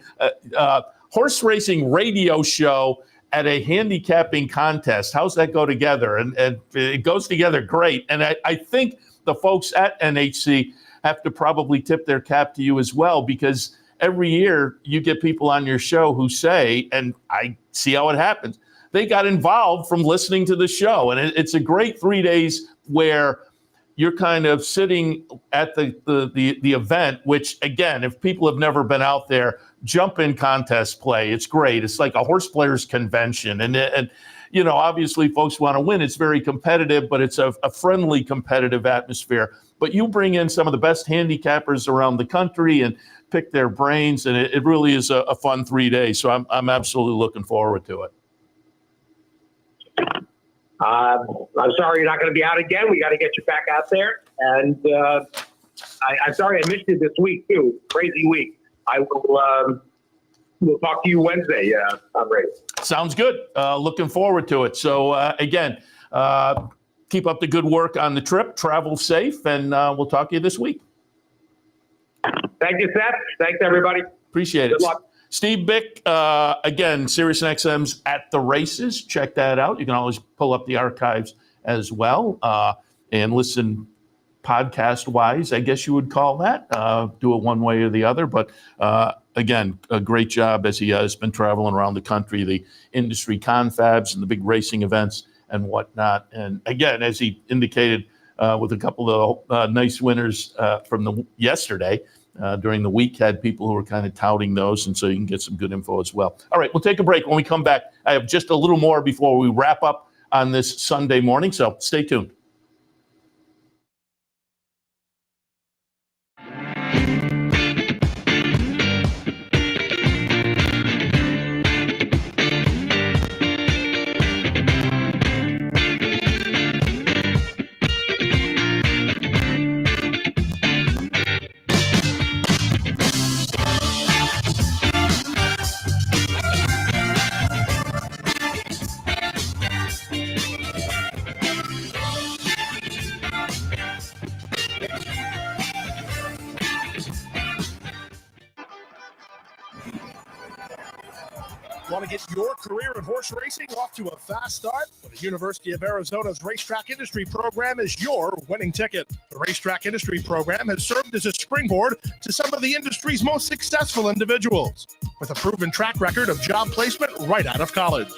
horse racing radio show at a handicapping contest. How's that go together? And it goes together great. And I think the folks at NHC have to probably tip their cap to you as well, because every year you get people on your show who say, and I see how it happens, they got involved from listening to the show. And it's a great 3 days where you're kind of sitting at the event, which, again, if people have never been out there, jump in contest play. It's great. It's like a horse players convention. And obviously folks want to win. It's very competitive, but it's a friendly, competitive atmosphere. But you bring in some of the best handicappers around the country and pick their brains, and it really is a fun 3 days. So I'm absolutely looking forward to it. I'm sorry you're not going to be out again. We got to get you back out there. And I'm sorry I missed you this week, too. Crazy week. I will we'll talk to you Wednesday. I'm ready. Sounds good. Looking forward to it. So, again, keep up the good work on the trip. Travel safe, and we'll talk to you this week. Thank you, Seth. Thanks, everybody. Appreciate it. Good luck. Steve Byk, again, SiriusXM's At the Races. Check that out. You can always pull up the archives as well and listen podcast-wise, I guess you would call that. Do it one way or the other. But, again, a great job as he has been traveling around the country, the industry confabs and the big racing events and whatnot. And, again, as he indicated with a couple of nice winners from yesterday, during the week, had people who were kind of touting those, and so you can get some good info as well. All right, we'll take a break. When we come back, I have just a little more before we wrap up on this Sunday morning, so stay tuned. Want to get your career in horse racing off to a fast start? Well, the University of Arizona's Racetrack Industry Program is your winning ticket. The Racetrack Industry Program has served as a springboard to some of the industry's most successful individuals, with a proven track record of job placement right out of college.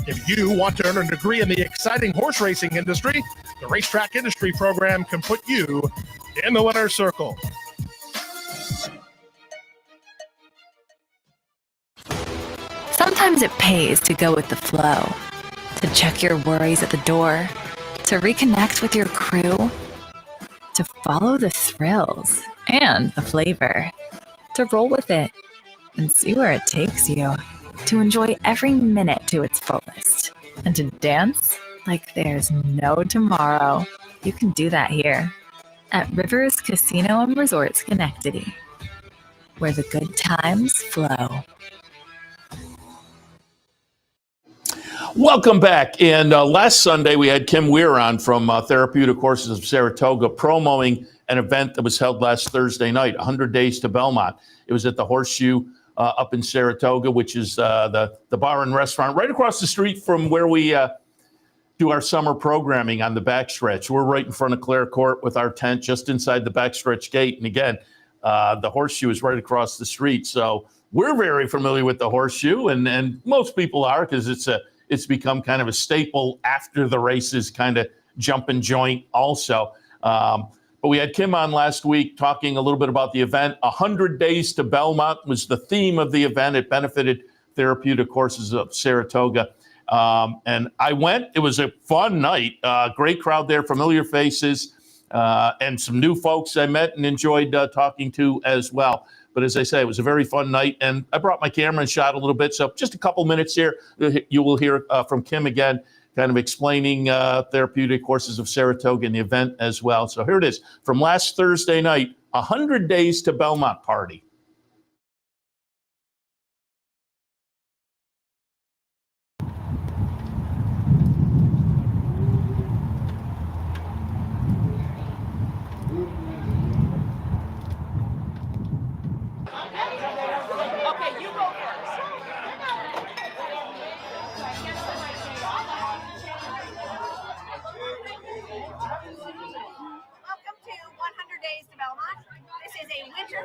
If you want to earn a degree in the exciting horse racing industry, the Racetrack Industry Program can put you in the winner's circle. Sometimes it pays to go with the flow, to check your worries at the door, to reconnect with your crew, to follow the thrills and the flavor, to roll with it and see where it takes you, to enjoy every minute to its fullest, and to dance like there's no tomorrow. You can do that here at Rivers Casino and Resort Schenectady, where the good times flow. Welcome back. And last Sunday, we had Kim Weir on from Therapeutic Horses of Saratoga promoting an event that was held last Thursday night, 100 Days to Belmont. It was at the Horseshoe up in Saratoga, which is the bar and restaurant right across the street from where we do our summer programming on the backstretch. We're right in front of Clare Court with our tent just inside the backstretch gate. And again, the Horseshoe is right across the street. So we're very familiar with the Horseshoe, and most people are, because it's become kind of a staple after the races, kind of jumping joint also. But we had Kim on last week talking a little bit about the event. 100 Days to Belmont was the theme of the event. It benefited Therapeutic Horses of Saratoga. And I went. It was a fun night. Great crowd there, familiar faces, and some new folks I met and enjoyed talking to as well. But as I say, it was a very fun night, and I brought my camera and shot a little bit. So just a couple minutes here, you will hear from Kim again, kind of explaining Therapeutic Horses of Saratoga and the event as well. So here it is from last Thursday night, 100 Days to Belmont party.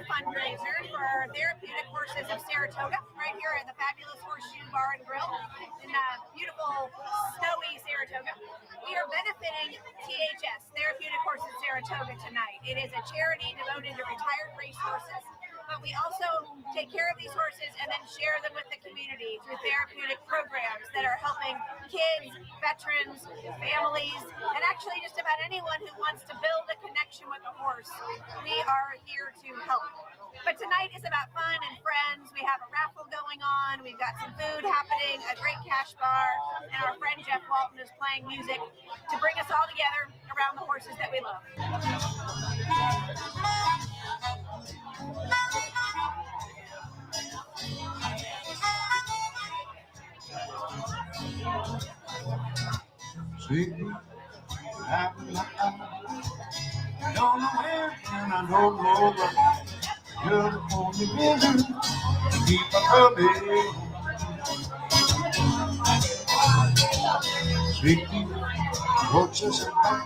Fundraiser for Therapeutic Horses of Saratoga, right here at the fabulous Horseshoe Bar and Grill in beautiful, snowy Saratoga. We are benefiting THS, Therapeutic Horses of Saratoga, tonight. It is a charity devoted to retired racehorses, but we also take care of these horses and then share them with the community through therapeutic programs that are helping kids, veterans, families, and actually just about anyone who wants to build a connection with a horse. We are here to help. But tonight is about fun and friends. We have a raffle going on. We've got some food happening, a great cash bar, and our friend Jeff Walton is playing music to bring us all together around the horses that we love. Sweet, I don't know where and I don't know what. You're the only reason to keep my coming. Sweet, roaches and back.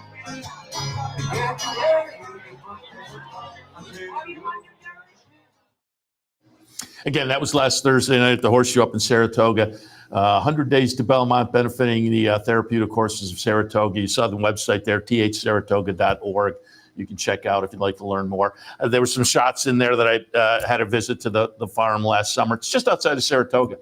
Again, that was last Thursday night at the Horseshoe up in Saratoga. 100 Days to Belmont, benefiting the Therapeutic Horses of Saratoga. You saw the website there, thsaratoga.org. You can check out if you'd like to learn more. There were some shots in there that I had a visit to the farm last summer. It's just outside of Saratoga.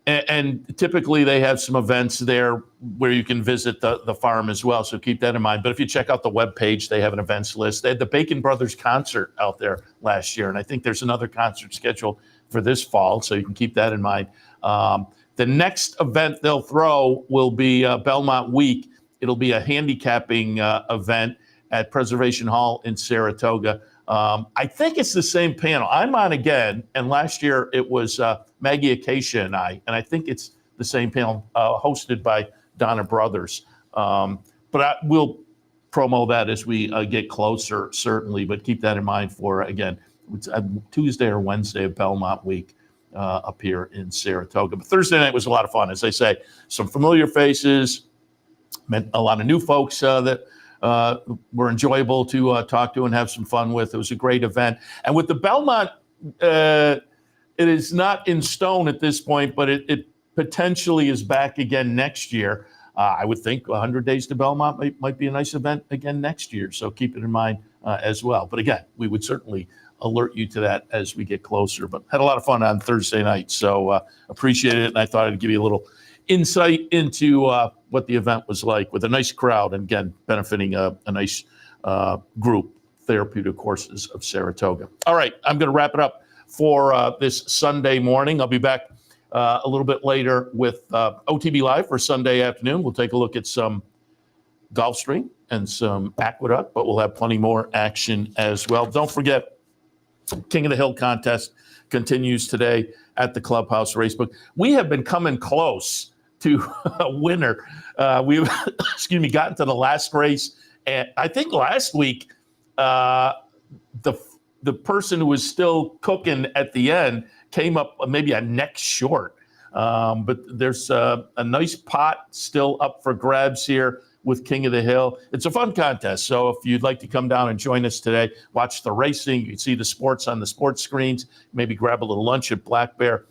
And typically they have some events there where you can visit the farm as well. So keep that in mind. But if you check out the webpage, they have an events list. They had the Bacon Brothers concert out there last year. And I think there's another concert scheduled for this fall. So you can keep that in mind. The next event they'll throw will be Belmont Week. It'll be a handicapping event at Preservation Hall in Saratoga. I think it's the same panel. I'm on again, and last year it was Maggie Acacia and I think it's the same panel hosted by Donna Brothers. But we'll promo that as we get closer, certainly, but keep that in mind for, again, it's Tuesday or Wednesday of Belmont Week. up here in Saratoga. But Thursday night was a lot of fun. As I say, some familiar faces, met a lot of new folks that were enjoyable to talk to and have some fun with. It was a great event. And with the Belmont, it is not in stone at this point, but it potentially is back again next year. I would think 100 Days to Belmont might be a nice event again next year. So keep it in mind as well. But again, we would certainly alert you to that as we get closer. But had a lot of fun on Thursday night. So appreciate it. And I thought I'd give you a little insight into what the event was like with a nice crowd. And again, benefiting a nice group, Therapeutic Horses of Saratoga. All right, I'm going to wrap it up for this Sunday morning. I'll be back a little bit later with OTB Live for Sunday afternoon. We'll take a look at some Gulfstream and some Aqueduct, but we'll have plenty more action as well. Don't forget, King of the Hill contest continues today at the Clubhouse Racebook. We have been coming close to a winner. We've gotten to the last race, and I think last week the person who was still cooking at the end came up maybe a neck short. But there's a nice pot still up for grabs here with King of the Hill. It's a fun contest. So if you'd like to come down and join us today, watch the racing, you can see the sports on the sports screens, maybe grab a little lunch at Black Bear.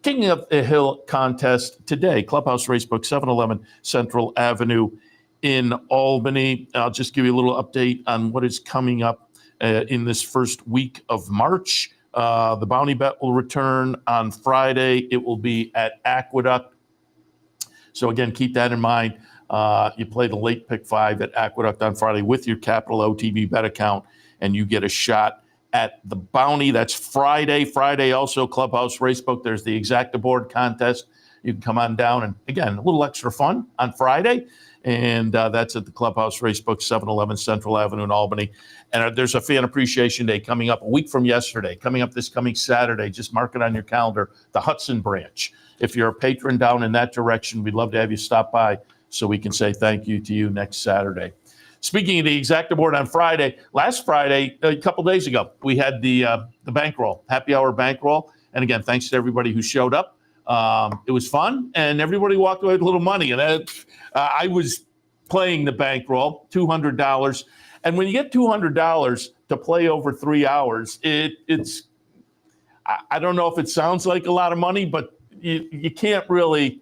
King of the Hill contest today, Clubhouse Racebook, 711 Central Avenue in Albany. I'll just give you a little update on what is coming up in this first week of March. The bounty bet will return on Friday. It will be at Aqueduct. So again, keep that in mind. You play the late pick 5 at Aqueduct on Friday with your Capital OTB bet account, and you get a shot at the bounty. That's Friday. Friday also Clubhouse Racebook. There's the Exacta-Board contest. You can come on down and, again, a little extra fun on Friday. And that's at the Clubhouse Racebook, 711 Central Avenue in Albany. And there's a Fan Appreciation Day coming up a week from yesterday, coming up this coming Saturday. Just mark it on your calendar, the Hudson branch. If you're a patron down in that direction, we'd love to have you stop by so we can say thank you to you next Saturday. Speaking of the Exacta-Board on Friday, last Friday, a couple days ago, we had the bankroll, happy hour bankroll. And again, thanks to everybody who showed up. It was fun, and everybody walked away with a little money. And I was playing the bankroll, $200. And when you get $200 to play over 3 hours, it's I don't know if it sounds like a lot of money, but you can't really.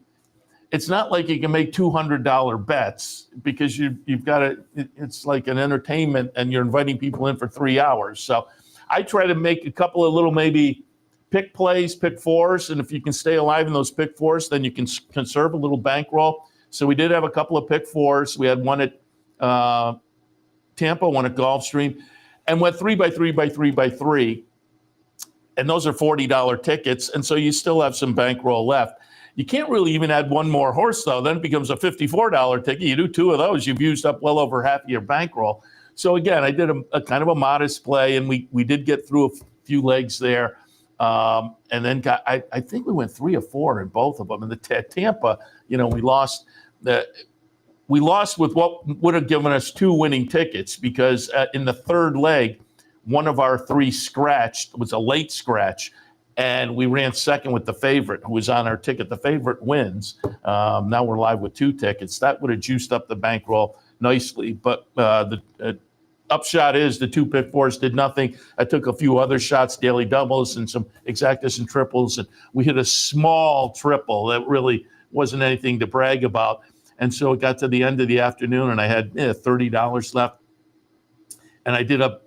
It's not like you can make $200 bets because you've got to. It's like an entertainment, and you're inviting people in for 3 hours. So I try to make a couple of little maybe pick plays, pick fours, and if you can stay alive in those pick fours, then you can conserve a little bankroll. So we did have a couple of pick fours. We had one at Tampa, one at Gulfstream, and went 3x3x3x3. And those are $40 tickets, and so you still have some bankroll left. You can't really even add one more horse, though. Then it becomes a $54 ticket. You do 2 of those, you've used up well over half of your bankroll. So again, I did a kind of a modest play, and we did get through a few legs there. And then I think we went 3 or 4 in both of them. And the Tampa, we lost with what would have given us 2 winning tickets because in the third leg, one of our 3 scratched, was a late scratch, and we ran second with the favorite who was on our ticket. The favorite wins. Now we're live with 2 tickets. That would have juiced up the bankroll nicely, but the upshot is the 2 pick fours did nothing. I took a few other shots, daily doubles and some exactas and triples, and we hit a small triple that really wasn't anything to brag about. And so it got to the end of the afternoon, and I had $30 left, and I did a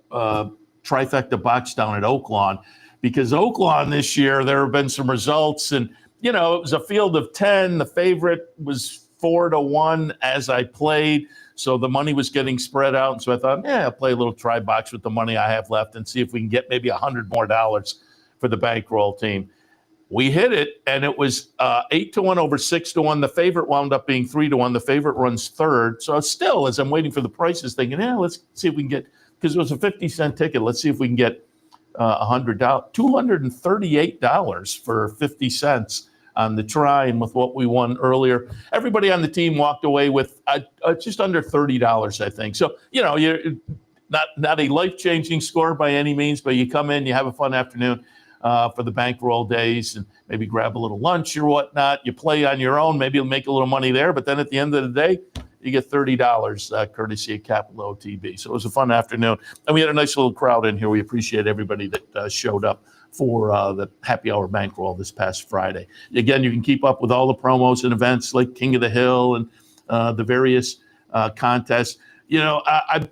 trifecta box down at Oaklawn because Oaklawn this year there have been some results, and it was a field of 10. The favorite was 4-1 as I played. So the money was getting spread out. And so I thought, I'll play a little try box with the money I have left and see if we can get maybe $100 more for the bankroll team. We hit it, and it was 8-1 over 6-1. The favorite wound up being 3-1. The favorite runs third. So still, as I'm waiting for the prices, thinking, let's see if we can get, because it was a 50-cent ticket. Let's see if we can get $100, $238 for 50 cents. On the try, and with what we won earlier, everybody on the team walked away with just under $30, I think. So, you're not a life-changing score by any means, but you come in, you have a fun afternoon. for the bankroll days and maybe grab a little lunch or whatnot. You play on your own. Maybe you'll make a little money there. But then at the end of the day, you get $30 courtesy of Capital OTB. So it was a fun afternoon. And we had a nice little crowd in here. We appreciate everybody that showed up for the happy hour bankroll this past Friday. Again, you can keep up with all the promos and events like King of the Hill and the various contests. You know, I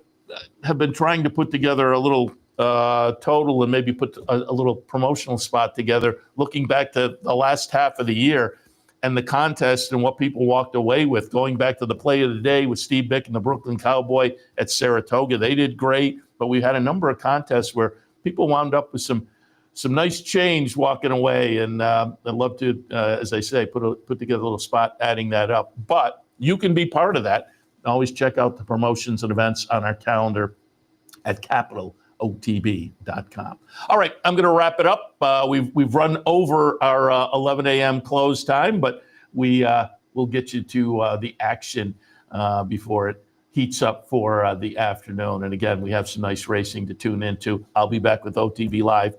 have been trying to put together a little total and maybe put a little promotional spot together, looking back to the last half of the year and the contest and what people walked away with, going back to the play of the day with Steve Byk and the Brooklyn Cowboy at Saratoga. They did great, but we had a number of contests where people wound up with some nice change walking away. And I'd love to, as I say, put together a little spot adding that up. But you can be part of that. Always check out the promotions and events on our calendar at capitalotb.com. All right, I'm going to wrap it up. We've run over our 11 a.m. close time, but we'll get you to the action before it heats up for the afternoon. And again, we have some nice racing to tune into. I'll be back with OTB Live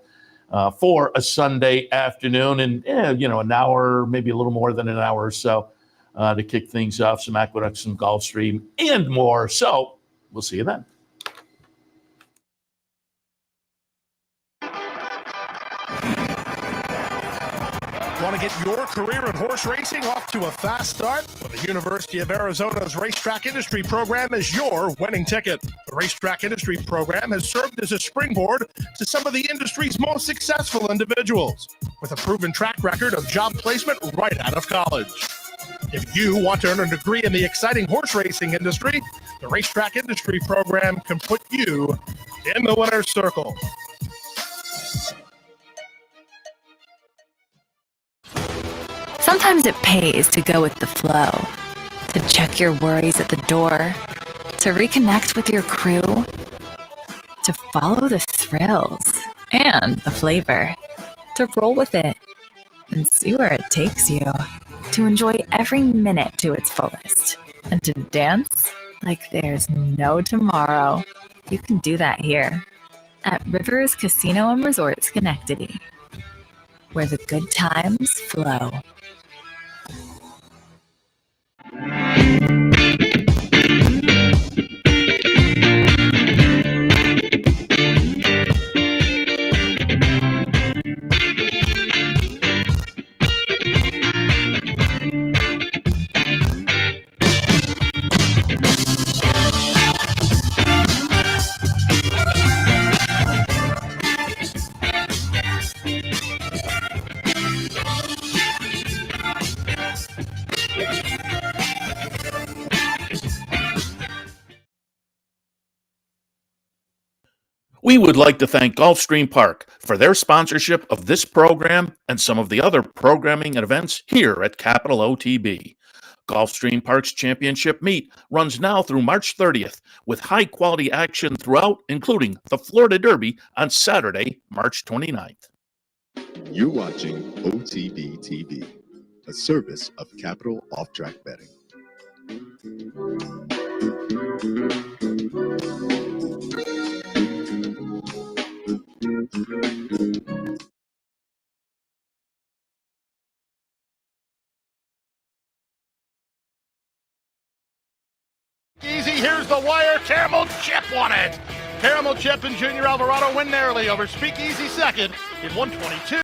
for a Sunday afternoon and, an hour, maybe a little more than an hour or so to kick things off, some Aqueduct, some Gulfstream, and more. So we'll see you then. Want to get your career in horse racing off to a fast start? Well, the University of Arizona's Racetrack Industry Program is your winning ticket. The Racetrack Industry Program has served as a springboard to some of the industry's most successful individuals, with a proven track record of job placement right out of college. If you want to earn a degree in the exciting horse racing industry, the Racetrack Industry Program can put you in the winner's circle. Sometimes it pays to go with the flow, to check your worries at the door, to reconnect with your crew, to follow the thrills and the flavor, to roll with it and see where it takes you, to enjoy every minute to its fullest, and to dance like there's no tomorrow. You can do that here at Rivers Casino and Resort Schenectady, where the good times flow. We would like to thank Gulfstream Park for their sponsorship of this program and some of the other programming and events here at Capital OTB. Gulfstream Park's championship meet runs now through March 30th with high-quality action throughout, including the Florida Derby on Saturday, March 29th. You're watching OTB TV, a service of Capital Off-Track Betting. Easy, here's the wire. Caramel Chip won it. Caramel Chip and Junior Alvarado win narrowly over Speakeasy second in 122.